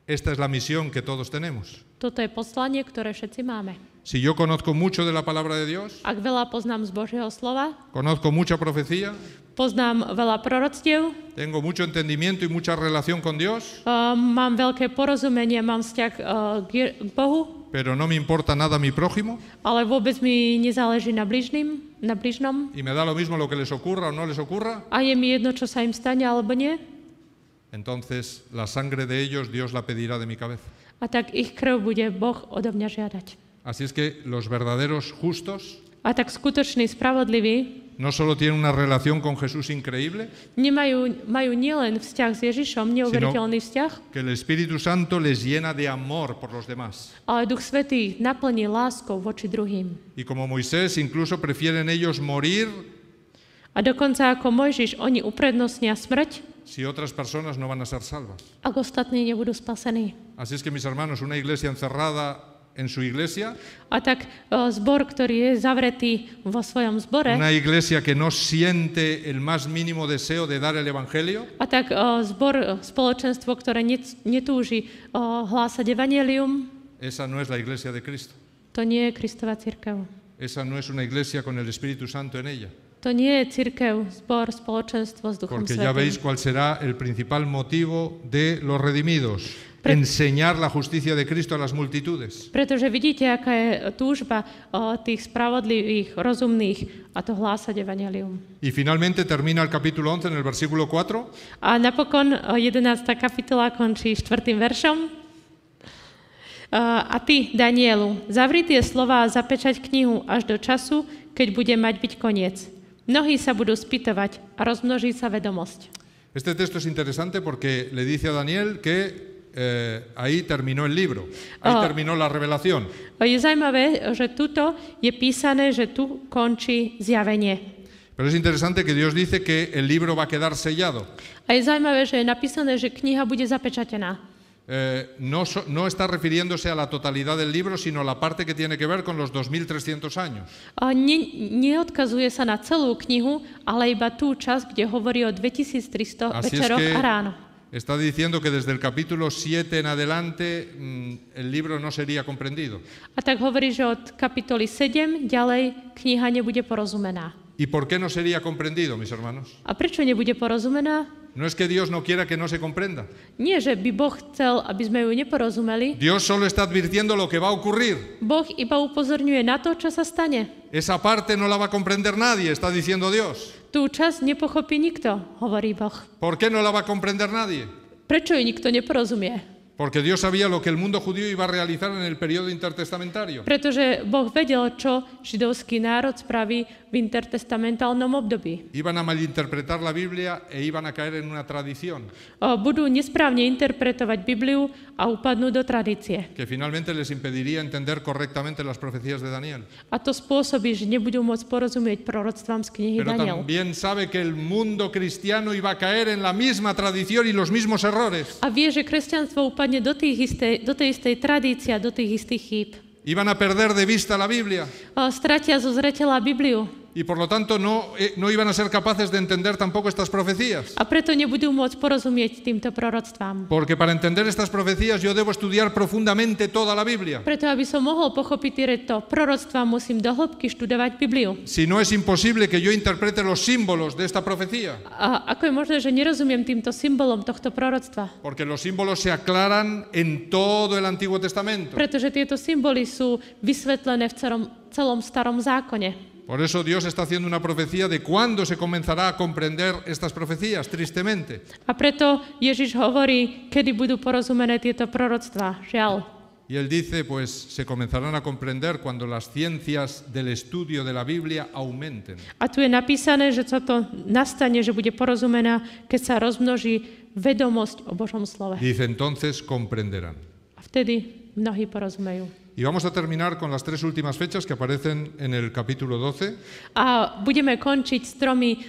Esta es la misión que todos tenemos. Toto je poslanie, ktoré všetci máme. Si yo conozco mucho de la palabra de Dios, Ak veľa poznám z Božieho slova, conozco mucha profecía, poznám veľa proroctiev, tengo mucho entendimiento y mucha relación con Dios, mám veľké porozumenie, mám vzťah k Bohu, pero no me importa nada mi prójimo ale vôbec mi nezáleží na bližnom y me da lo mismo lo que les ocurra o no les ocurra, a je mi jedno, čo sa im stane alebo nie. entonces la sangre de ellos Dios la pedirá de mi cabeza. A tak ich krv bude Boh odo mňa žiadať. Así es que los verdaderos justos A tak skutoční spravodliví no solo tienen una relación con Jesús increíble, majú nielen vzťah s Ježišom, neuveriteľný vzťah, que el Espíritu Santo les llena de amor por los demás. ale Duch Svätý ich naplní láskou voči druhým. Y como Moisés, incluso prefieren ellos morir A dokonca ako Mojžiš, oni uprednostnia smrť, si otras personas no van a ser salvas. ak ostatní nebudú spasení. Así es que, mis hermanos, una iglesia encerrada en su iglesia, A tak zbor, ktorý je zavretý vo svojom zbore, una iglesia que no siente el más mínimo deseo de dar el Evangelio, a tak zbor, spoločenstvo, ktoré netúži hlásať evanjelium, esa no es la iglesia de Cristo. to nie je Kristova cirkev. Esa no es una iglesia con el Espíritu Santo en ella. To nie je cirkev, zbor, spoločenstvo s Duchom Porque ya veis Svätým. cuál será el principal motivo de los redimidos. Enseñar la justicia de Cristo a las multitudes. Pretože vidíte, aká je túžba tých spravodlivých, rozumných, a to hlásať evanjelium. Y finalmente termina el capítulo 11 en el versículo 4. A napokon 11. kapitola končí 4. veršom. A ty, Danielu, zavri tie slova a zapečať knihu až do času, keď bude mať byť koniec. Mnohí sa budú spýtovať a rozmnoží sa vedomosť. Este texto es interesante porque le dice a Daniel que ahí terminó el libro, ahí terminó la revelación. Je zaujímavé, že tuto je písané, že tu končí zjavenie. Pero es interesante que Dios dice que el libro va a quedar sellado. A je zaujímavé, že je napísané, že kniha bude zapečatená. No está refiriéndose a la totalidad del libro, sino a la parte que tiene que ver con los 2300 años. Neodkazuje sa na celú knihu, ale iba tú časť, kde hovorí o 2300 večeroch a ráno. Está diciendo que desde el capítulo 7 en adelante el libro no sería comprendido. A tak hovorí, že od kapitoly 7 ďalej kniha nebude porozumená. ¿Y por qué no sería comprendido, mis hermanos? A prečo nebude porozumená? No es que Dios no quiera que no se comprenda. Nie, že by Boh chcel, aby sme ju neporozumeli. Dios solo está advirtiendo lo que va a ocurrir. Boh iba upozorňuje na to, čo sa stane. Esa parte no la va a comprender nadie, está diciendo Dios. Tú časť nepochopí nikto, hovorí Boh. ¿Por qué no la va a comprender nadie? Prečo ju nikto neporozumie? Porque Dios sabía lo que el mundo judío iba a realizar en el periodo intertestamentario. Pretože Boh vedel, čo židovský národ spraví v intertestamentálnom období. Iban a malinterpretar la Biblia e iban a caer en una tradición. Budú nesprávne interpretovať Bibliu a upadnú do tradície. Que finalmente les impediría entender correctamente las profecías de Daniel. A to spôsobí, že nebudú môcť porozumieť proroctvám z knihy Pero Daniel. también sabe que el mundo cristiano iba a caer en la misma tradición y los mismos errores. A vie, že kresťanstvo upadne do tej istej tradície a do tých istých chýb. Iban a perder de vista la Biblia. Stratia zo zreteľa Bibliu. Y por lo tanto no iban a ser capaces de entender tampoco estas profecías. A preto nebudú môcť porozumieť týmto proroctvám. Porque para entender estas profecías yo debo estudiar profundamente toda la Biblia. Preto, aby som mohol pochopiť tieto proroctvá, musím do hĺbky študovať Bibliu. Si no es imposible que yo interprete los símbolos de esta profecía. A ako je možné, že nerozumiem týmto symbolom tohto proroctva? Porque los símbolos se aclaran en todo el Antiguo Testamento. Pretože tieto symboly sú vysvetlené v celom starom zákone. Por eso Dios está haciendo una profecía de cuándo se comenzará a comprender estas profecías, tristemente. A preto Ježiš hovorí, kedy budú porozumené tieto proroctvá. Žiaľ. Y él dice, pues se comenzarán a comprender cuando las ciencias del estudio de la Biblia aumenten. A tu je napísané, že toto nastane, že bude porozumená, keď sa rozmnoží vedomosť o Božom slove. Dice, entonces comprenderán. A vtedy mnohí porozumejú. Y vamos a terminar con las tres últimas fechas que aparecen en el capítulo 12. A budeme končiť s tromi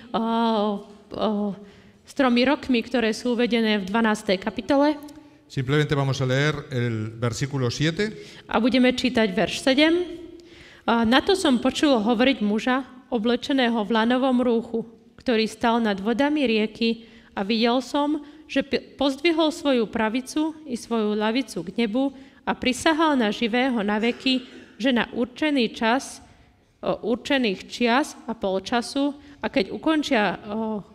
rokmi, ktoré sú uvedené v 12. kapitole. Simplemente vamos a leer el versículo 7. A budeme čítať verš 7. Na to som počul hovoriť muža, oblečeného v lanovom rúchu, ktorý stal nad vodami rieky, a videl som, že pozdvihol svoju pravicu i svoju ľavicu k nebu a prisahal na živého na veky, že na určený čas, určených čias a polčasu, a keď ukončia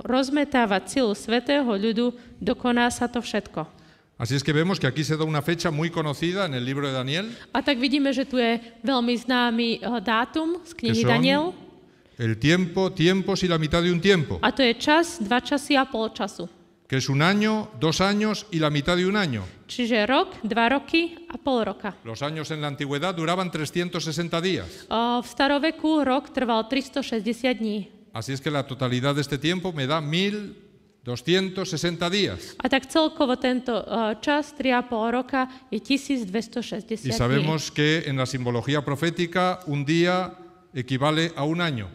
rozmetávať silu svätého ľudu, dokoná sa to všetko. Así es que vemos que aquí se da una fecha muy conocida en el libro de Daniel. A tak vidíme, že tu je veľmi známy dátum z knihy Daniel. El tiempo, tiempos y la mitad de un tiempo. A to je čas, 2 časy a pol času. Que es 1 año, 2 años y la mitad de un año. Čiže rok, 2 roky a pol roka. Los años en la antigüedad duraban 360 días. V staroveku rok trval 360 dní. Así es que la totalidad de este tiempo me da 1260 días. A tak celkovo tento čas, 3,5 roka, je 1260 Y sabemos que en la simbología profética un día equivale a 1 año.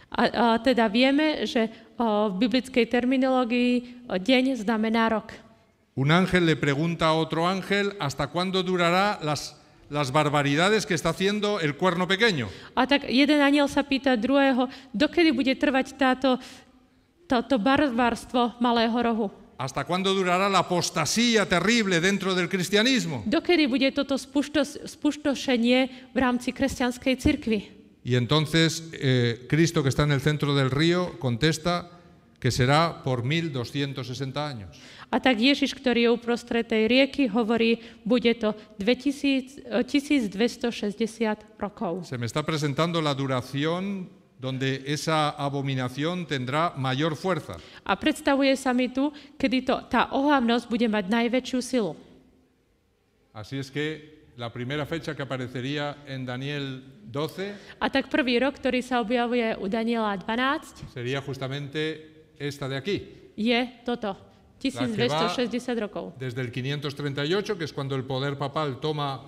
A teda vieme, že v biblickej terminológii deň znamená rok. Un ángel le pregunta a otro ángel hasta cuándo durará las barbaridades que está haciendo el cuerno pequeño. A tak jeden anjel sa pýta druhého, dokedy bude trvať táto barbarstvo malého rohu. ¿Hasta cuándo durará la apostasía terrible dentro del cristianismo? Dokedy bude toto spustošenie v rámci kresťanskej cirkvi? Y entonces Cristo, que está en el centro del río, contesta que será por 1260 años. A tak Ježiš, ktorý je uprostred tej rieky, hovorí, bude to 1260 rokov. Se me está presentando la duración donde esa abominación tendrá mayor fuerza. A predstavuje sa mi tu, kedy tá ohavnosť bude mať najväčšiu silu. Así es que la primera fecha que aparecería en Daniel 12 A tak prvý rok, ktorý sa objavuje u Daniela 12, sería justamente esta de aquí. je toto. 1260 rokov. Desde el 538, que es cuando el poder papal toma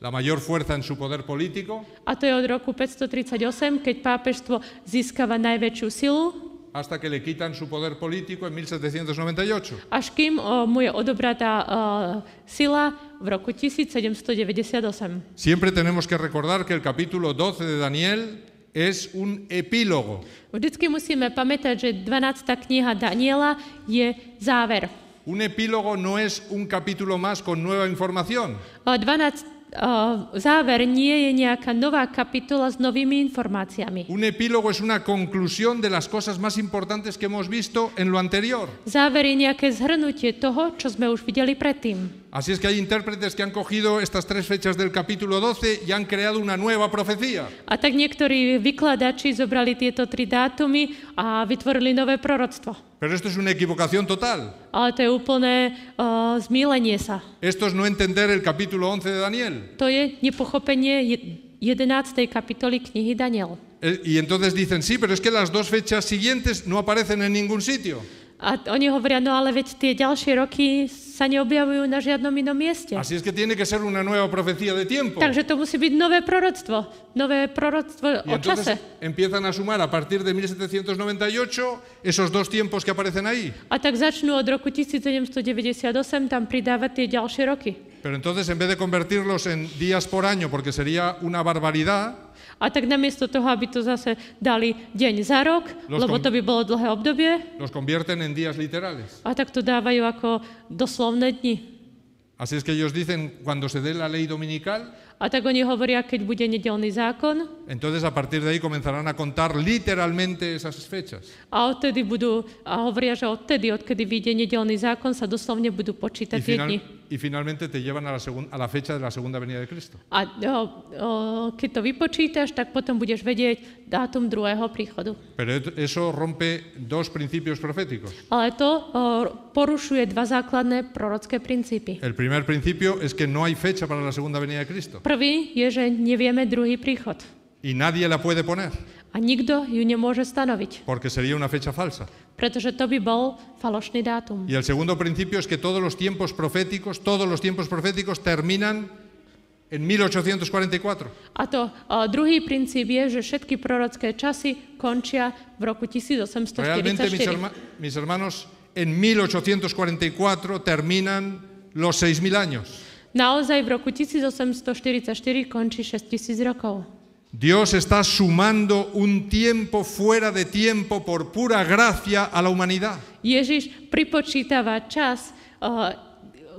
la mayor fuerza en su poder político, A to je od roku 538, keď pápežstvo získava najväčšiu silu, hasta que le quitan su poder político en 1798. až kým mu je odobratá sila v roku 1798. Siempre tenemos que recordar que el capítulo 12 de Daniel es un epílogo. Vždycky musíme pamätať, že 12. kniha Daniela je záver. Un epílogo no es un capítulo más con nueva información. 12. Záver nie je nejaká nová kapitola s novými informáciami. Un epílogo es una conclusión de las cosas más importantes que hemos visto en lo anterior. Záver je nejaké zhrnutie toho, čo sme už videli predtým. Así es que hay intérpretes que han cogido estas tres fechas del capítulo 12 y han creado una nueva profecía. A tak niektorí vykladači zobrali tieto tri dátumy a vytvorili nové proroctvo. Pero esto es una equivocación total. Ale to je úplné zmýlenie sa. Esto es no entender el capítulo 11 de Daniel. To je nepochopenie 11. kapitoly knihy Daniel. Y entonces dicen, sí, pero es que las dos fechas siguientes no aparecen en ningún sitio. A oni hovoria, no ale veď tie ďalšie roky sa neobjavujú na žiadnom inom mieste. Así es que tiene que ser una nueva profecía de tiempo. Takže to musí byť nové proroctvo Y o čase. entonces empiezan a sumar a partir de 1798 esos dos tiempos que aparecen ahí. A tak začnú od roku 1798 tam pridávať tie ďalšie roky. Pero entonces en vez de convertirlos en días por año, porque sería una barbaridad, A tak namiesto toho, aby to zase dali deň za rok, lebo to by bolo dlhé obdobie, los convierten en días literales. a tak to dávajú ako doslovné dni. Así es que ellos dicen, cuando se dé la ley dominical, A tak oni hovoria, keď bude nedeľný zákon, entonces a partir de ahí comenzarán a contar literalmente esas fechas. a odtedy hovoria, že odkedy vyjde nedeľný zákon, sa doslovne budú počítať tie dni. Y finalmente te llevan a la fecha de la segunda venida de Cristo. A keď to vypočítaš, tak potom budeš vedieť dátum druhého príchodu. Pero eso rompe dos principios proféticos. Ale to porušuje dva základné prorocké princípy. El primer principio es que no hay fecha para la segunda venida de Cristo. Prvý je, že nevieme druhý príchod. Y nadie la puede poner, A nikto ju nemôže stanoviť, porque sería una fecha falsa. pretože to by bol falošný dátum. Y el segundo principio es que todos los tiempos proféticos terminan en 1844. A to druhý princíp je, že všetky prorocké časy končia v roku Realmente, 1844. mis hermanos, en 1844 terminan los 6.000 años. Naozaj v roku 1844 končí 6000 rokov. Dios está sumando un tiempo fuera de tiempo por pura gracia a la humanidad. Ježiš pripočítava čas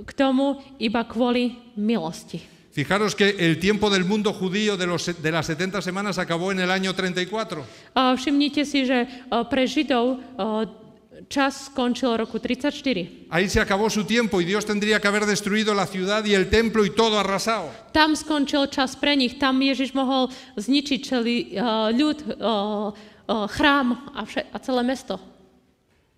k tomu iba kvôli milosti. Fijaros que el tiempo del mundo judío de las 70 semanas acabó en el año 34. Všimnite si, že pre Židov čas skončil roku 34. Ahí se acabó su tiempo y Dios tendría que haber destruido la ciudad y el templo y todo arrasado. Tam skončil čas pre nich, tam Ježiš mohol zničiť celý ľud, chrám a celé mesto.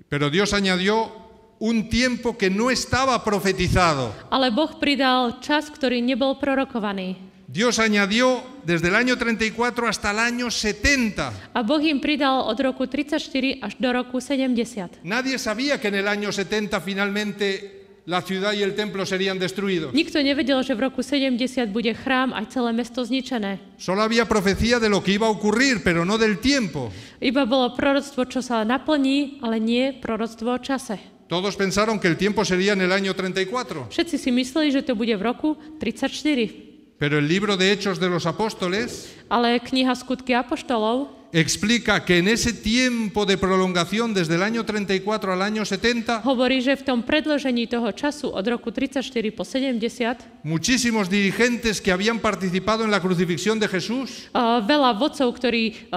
Pero Dios añadió un tiempo que no estaba profetizado. Ale Boh pridal čas, ktorý nebol prorokovaný. Dios añadió desde el año 34 hasta el año 70. A Boh im pridal od roku 34 až do roku 70. Nadie sabía que en el año 70 finalmente la ciudad y el templo serían destruidos. Nikto nevedel, že v roku 70 bude chrám aj celé mesto zničené. Solo había profecía de lo que iba a ocurrir, pero no del tiempo. Iba bolo proroctvo, čo sa naplní, ale nie proroctvo o čase. Todos pensaron que el tiempo sería en el año 34. Všetci si mysleli, že to bude v roku 34. Pero el libro de Hechos de los Apóstoles Ale kniha Skutky apoštolov explica que en ese tiempo de prolongación desde el año 34 al año 70, hovorí, že v tom predĺžení toho času od roku 34 po 70 muchísimos dirigentes que habían participado en la crucifixión de Jesús veľa vodcov, ktorí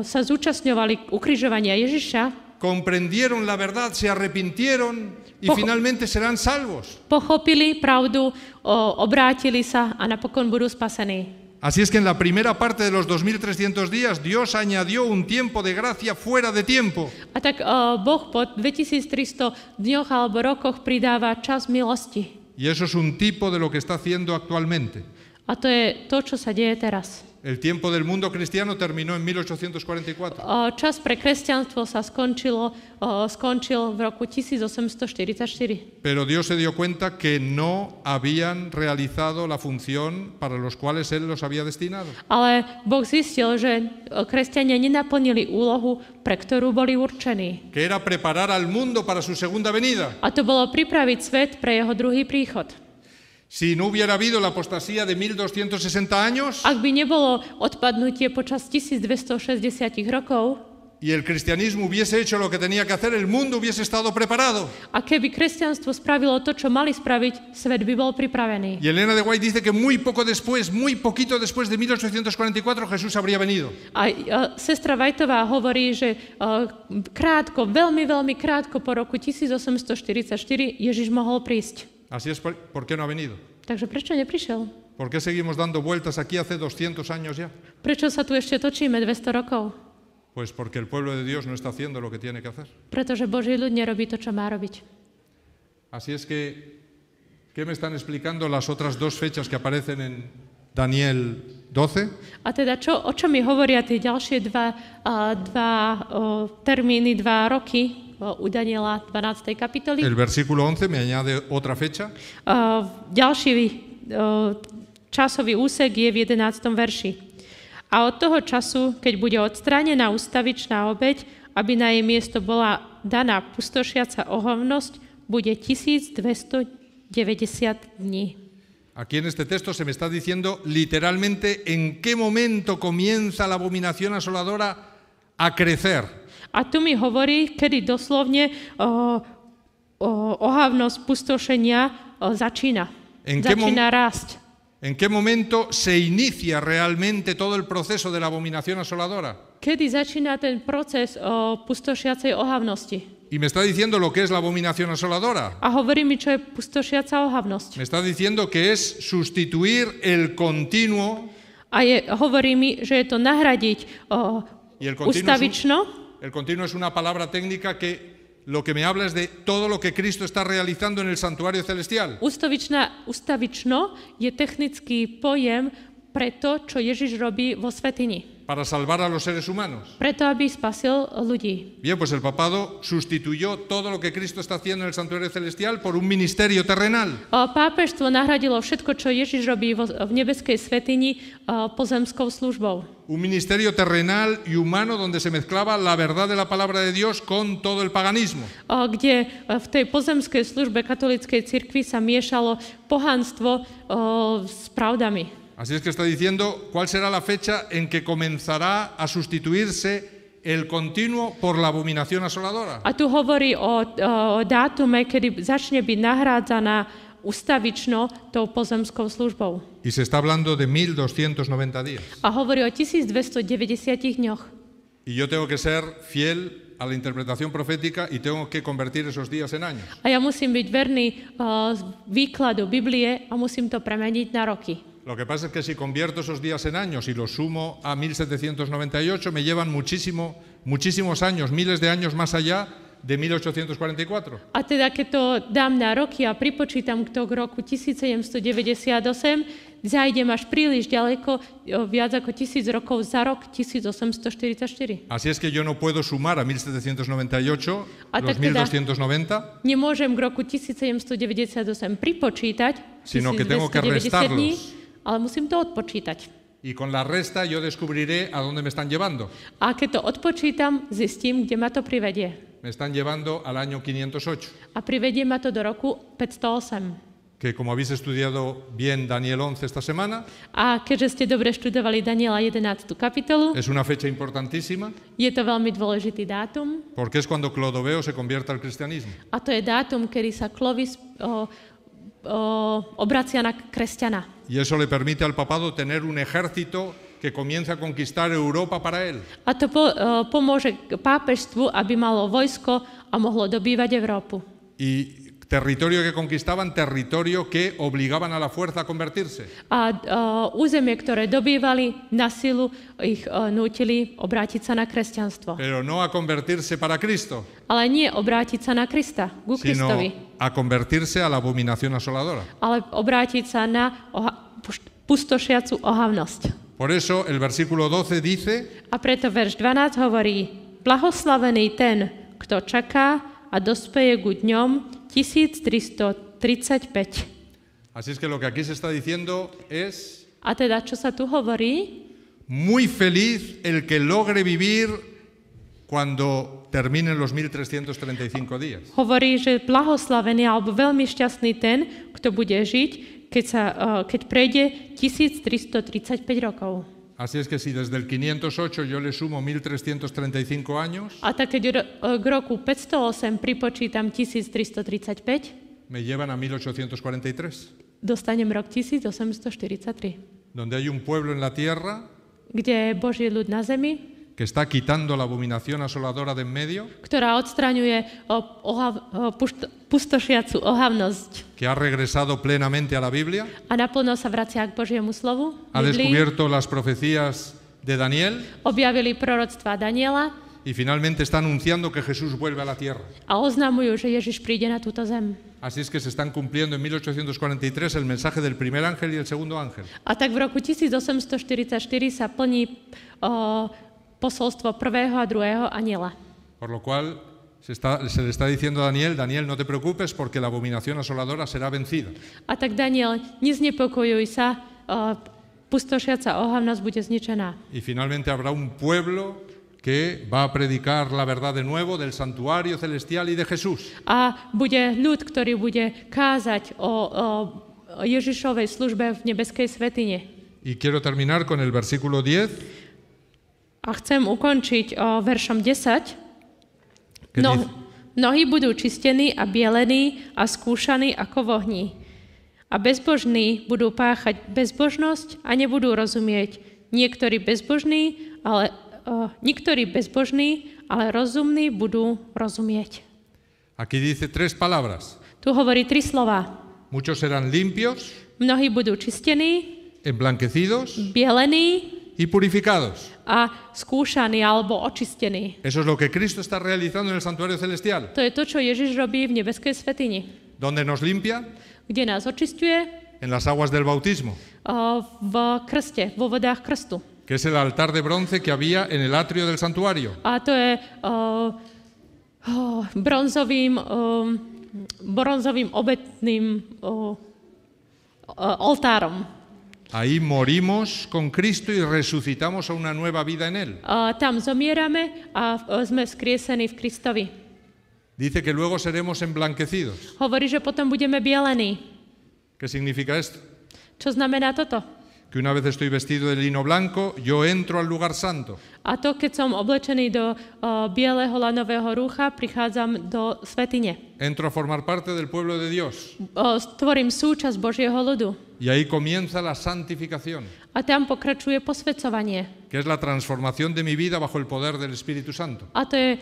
sa zúčastňovali ukrižovania Ježiša, comprendieron la verdad, se arrepintieron y finalmente serán salvos. pochopili pravdu, obrátili sa a napokon budú spasení. Así es que en la primera parte de los 2300 días Dios añadió un tiempo de gracia fuera de tiempo. A tak Boh po 2300 dňoch alebo rokoch pridáva čas milosti. Y eso es un tipo de lo que está haciendo actualmente. A to je to, čo sa deje teraz. El tiempo del mundo cristiano terminó en 1844. Čas pre kresťanstvo sa skončil v roku 1844. Pero Dios se dio cuenta que no habían realizado la función para los cuales Él los había destinado. Ale Boh zistil, že kresťania nenaplnili úlohu, pre ktorú boli určení. Que era preparar al mundo para su segunda venida. A to bolo pripraviť svet pre jeho druhý príchod. Si no hubiera habido la apostasía de 1260 años Ak by nebolo odpadnutie počas 1260 rokov y el cristianismo hubiese hecho lo que tenía que hacer, el mundo hubiese estado preparado. a keby kresťanstvo spravilo to, čo mali spraviť, svet by bol pripravený. Y Elena de White dice que muy poquito después de 1844 Jesús habría venido. A sestra Whiteová hovorí, že krátko, veľmi krátko po roku 1844 Ježiš mohol prísť. Así es, ¿por qué no ha venido? Takže prečo neprišiel? ¿Por qué seguimos dando vueltas aquí hace 200 años ya? Prečo sa tu ešte točíme 200 rokov? Pues porque el pueblo de Dios no está haciendo lo que tiene que hacer. Pretože Boží ľud nerobí to, čo má robiť. Así es que, ¿qué me están explicando las otras dos fechas que aparecen en Daniel 12? A teda, o čo mi hovoria tie ďalšie dva termíny, 2 roky u Daniela 12. kapitoly? El versículo 11 me añade otra fecha. Ďalší časový úsek je v 11. verši. A od toho času, keď bude odstránená ustavičná obeť, aby na jej miesto bola daná pustošiaca ohavnosť, bude 1290 dní. Aquí en este texto se me está diciendo literalmente en qué momento comienza la abominación asoladora a crecer. A tu mi hovorí, kedy doslovne ohavnosť pustošenia začína. Začína rásť. ¿En qué momento se inicia realmente todo el proceso de la abominación asoladora? Kedy začína ten proces pustošiacej ohavnosti? Y me está diciendo lo que es la abominación asoladora. A hovorí mi, čo je pustošiaca ohavnosť. Me está diciendo que es sustituir el continuo. A hovorí mi, že je to nahradiť ustavično. El continuo es una palabra técnica que lo que me habla es de todo lo que Cristo está realizando en el santuario celestial. Ustavično je technický pojem pre to, čo Ježiš robí vo svätyni. Para salvar a los seres humanos. Preto, aby spasil ľudí. Bien, pues el papado sustituyó todo lo que Cristo está haciendo en el santuario celestial por un ministerio terrenal. Pápežstvo nahradilo všetko, čo Ježiš robí v nebeskej svätyni pozemskou službou. Un ministerio terrenal y humano donde se mezclaba la verdad de la palabra de Dios con todo el paganismo. Kde v tej pozemskej službe katolíckej cirkvi sa miešalo pohanstvo s pravdami. Así es que está diciendo cuál será la fecha en que comenzará a sustituirse el continuo por la abominación asoladora. A tu hovorí o dátume, kedy začne byť nahrádzaná ustavično tou pozemskou službou. Y se está hablando de 1290 días. A hovorí o 1290 dňoch. Y yo tengo que ser fiel a la interpretación profética y tengo que convertir esos días en años. A ja musím byť verný výkladu Biblie a musím to premeniť na roky. Lo que pasa es que si convierto esos días en años y los sumo a 1798, me llevan muchísimos años, miles de años más allá de 1844. A teda, keď to dám na roky a pripočítam to k roku 1798, zajdem až príliš ďaleko, viac ako 1000 rokov za rok 1844. Así es que yo no puedo sumar a 1798 los 1290. Nemôžem k roku 1798 pripočítať sino que tengo que restarlos. Ale musím to odpočítať. Y con la resta yo descubriré a dónde me están llevando. A keď to odpočítam, zistím, kde ma to privedie. Me están llevando al año 508. A privedie ma to do roku 508. Que como habéis estudiado bien Daniel 11 esta semana, a keďže ste dobre študovali Daniela 11. kapitolu, es una fecha importantísima. Je to veľmi dôležitý dátum. Porque es cuando Clodoveo se convierte al cristianismo. A to je dátum, kedy sa Clovis obracia na kresťana. Y eso le permite al papado tener un ejército que comienza a conquistar Europa para él. A to pomôže pápežstvu, aby malo vojsko a mohlo dobývať Európu. Y territorio que conquistaban, territorio que obligaban a la fuerza a convertirse. A územie, ktoré dobývali, na silu ich nútili obrátiť sa na kresťanstvo. Pero no a convertirse para Cristo, Ale nie obrátiť sa na Krista, ku sino Kristovi, a convertirse a la abominación asoladora. ale obrátiť sa na pustošiacu ohavnosť. Por eso el versículo 12 dice: A preto verš 12 hovorí: Blahoslavený ten, kto čaká a dospeje ku dňom 1335. así es que lo que aquí se está diciendo es: A teda, čo sa tu hovorí? muy feliz el que logre vivir cuando terminen los 1335 días. Hovorí, že blahoslavený alebo veľmi šťastný ten, kto bude žiť, keď prejde 1335 rokov. Así es que si desde el 508 yo le sumo 1335 años, A tak keď k roku 508 pripočítam 1335, me llevan a 1843, dostanem rok 1843, donde hay un pueblo en la tierra kde je Boží ľud na zemi, que está quitando la abominación asoladora de en medio, ktorá odstraňuje pustošiacu ohavnosť que ha regresado plenamente a la Biblia, a naplno sa vracia k Božiemu slovu. ha Biblii. descubierto las profecías de Daniel Objavili proroctva Daniela y finalmente está anunciando que Jesús vuelve a la tierra. a oznamujú, že Ježiš príde na túto zem. Así es que se están cumpliendo en 1843 el mensaje del primer ángel y el segundo ángel. A tak v roku 1844 sa plní posolstvo prvého a druhého anjela. Por lo cual se le está diciendo a Daniel: Daniel, no te preocupes porque la abominación asoladora será vencida. A tak Daniel, neznepokojuj sa, pustošiaca ohavnosť bude zničená. Y finalmente habrá un pueblo que va a predicar la verdad de nuevo del santuario celestial y de Jesús. A bude ľud, ktorý bude kázať o Ježišovej službe v nebeskej svätyni. Y quiero terminar con el versículo 10. A chcem ukončiť veršom 10. Que dice, Nohy budú čistení a bielení a skúšaní ako v ohni. A bezbožní budú páchať bezbožnosť a nebudú rozumieť. Niektorí bezbožní, ale rozumní budú rozumieť. aquí dice tres palabras. Tu hovorí 3 slova. Muchos serán limpios, Mnohí budú čistení, emblanquecidos bielení y purificados. a skúšaní alebo očistení. Eso es lo que Cristo está realizando en el santuario celestial. To je to, čo Ježiš robí v nebeskej svätyni. ¿Dónde nos limpia? Kde nás očistuje? En las aguas del bautismo, V krste, vo vodách krstu. que es el altar de bronce que había en el atrio del santuario. A to je bronzovým obetným oltárom. Ahí morimos con Cristo y resucitamos a una nueva vida en Él. Tam zomierame a sme vzkriesení v Kristovi. Dice que luego seremos emblanquecidos. Hovorí, že potom budeme bielení. ¿Qué significa esto? Čo znamená toto? Que una vez estoy vestido de lino blanco, yo entro al lugar santo. A to, keď som oblečený do bieleho lanového rúcha, prichádzam do svätyne. Entro a formar parte del pueblo de Dios. Stvorím súčasť Božieho ľudu. Y ahí comienza la santificación, A tam pokračuje posväcovanie. que es la transformación de mi vida bajo el poder del Espíritu Santo. A to je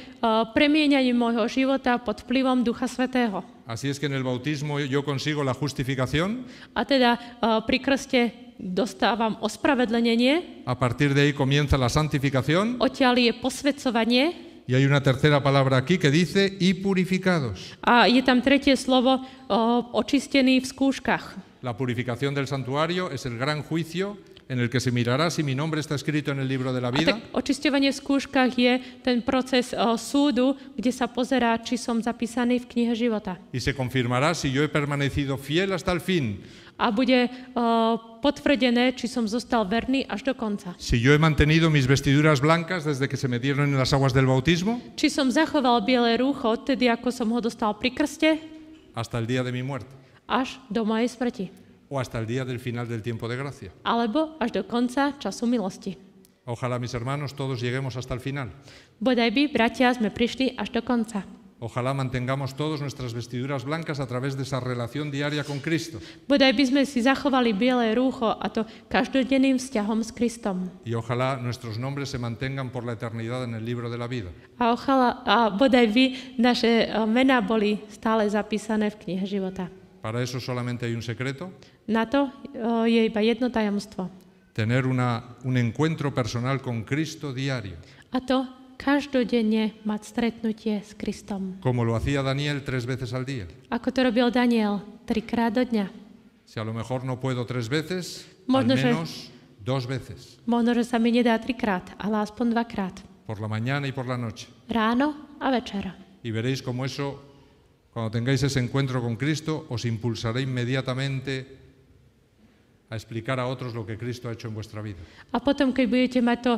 premieňanie môjho života pod vplyvom Ducha Svätého. Así es que en el bautismo yo consigo la justificación. A teda pri krste dostávam ospravedlnenie, A partir de ahí comienza la santificación. odtiaľ je posväcovanie Y hay una tercera palabra aquí que dice y purificados. a je tam tretie slovo očistený v skúškach. La purificación del santuario es el gran juicio en el que se mirará si mi nombre está escrito en el libro de la A vida. tak očisťovanie v skúškach je ten proces súdu, kde sa pozerá, či som zapísaný v knihe života. Y se confirmará si yo he permanecido fiel hasta el fin, A bude potvrdené, či som zostal verný až do konca. si yo he mantenido mis vestiduras blancas desde que se metieron en las aguas del bautismo Či som zachoval biele rúcho odtedy, ako som ho dostal pri krste, hasta el día de mi muerte až do mojej smrti. o hasta el día del final del tiempo de gracia. Alebo až do konca času milosti. Ojalá, mis hermanos, todos lleguemos hasta el final. Bodaj by, bratia, sme prišli až do konca. Ojalá mantengamos todos nuestras vestiduras blancas a través de esa relación diaria con Cristo. Bodaj by sme si zachovali biele rúcho a to každodenným vzťahom s Kristom. Y ojalá nuestros nombres se mantengan por la eternidad en el libro de la vida. A bodaj naše mená boli stále zapísané v knihe života. Para eso solamente hay un secreto. Na to je iba jedno tajomstvo. Tener un encuentro personal con Cristo diario. A to každodenne mať stretnutie s Kristom. Como lo hacía Daniel 3 veces al día. Ako to robil Daniel 3-krát do dňa. Si a lo mejor no puedo 3 veces, Možno, al menos 2 veces. Možno, že sa mi nedá 3-krát, ale aspoň 2-krát. Por la mañana y por la noche. Ráno a večer. Y veréis cómo eso, cuando tengáis ese encuentro con Cristo, os impulsará inmediatamente a explicar a otros lo que Cristo ha hecho en vuestra vida. A potom, keď budete mať to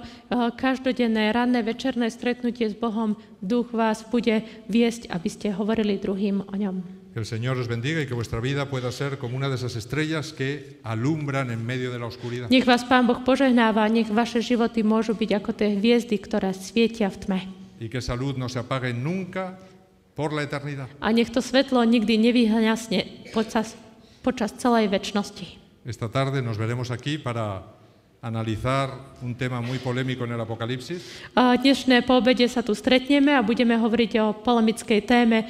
každodenné, ranné, večerné stretnutie s Bohom, duch vás bude viesť, aby ste hovorili druhým o ňom. Que el Señor os bendiga y que vuestra vida pueda ser como una de esas estrellas que alumbran en medio de la oscuridad. Nech vás Pán Boh požehnáva, nech vaše životy môžu byť ako tie hviezdy, ktoré svietia v tme. Y que esa luz no se apague nunca por la eternidad. A nech to svetlo nikdy nevyhasne počas celej večnosti. Esta tarde nos veremos aquí para analizar un tema muy polémico en el Apocalipsis. Dnešné po obede sa tu stretneme a budeme hovoriť o polemickej téme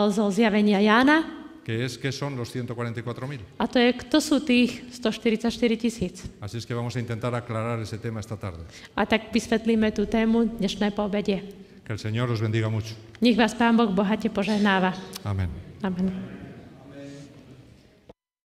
zo zjavenia Jána. Que son los 144.000. A to je, kto sú tých 144,000. Así es que vamos a intentar aclarar ese tema esta tarde. A tak vysvetlíme tú tému dnešné po obede. Que el Señor os bendiga mucho. Nech vás Pán Boh bohate požehnáva. Amén. Amen.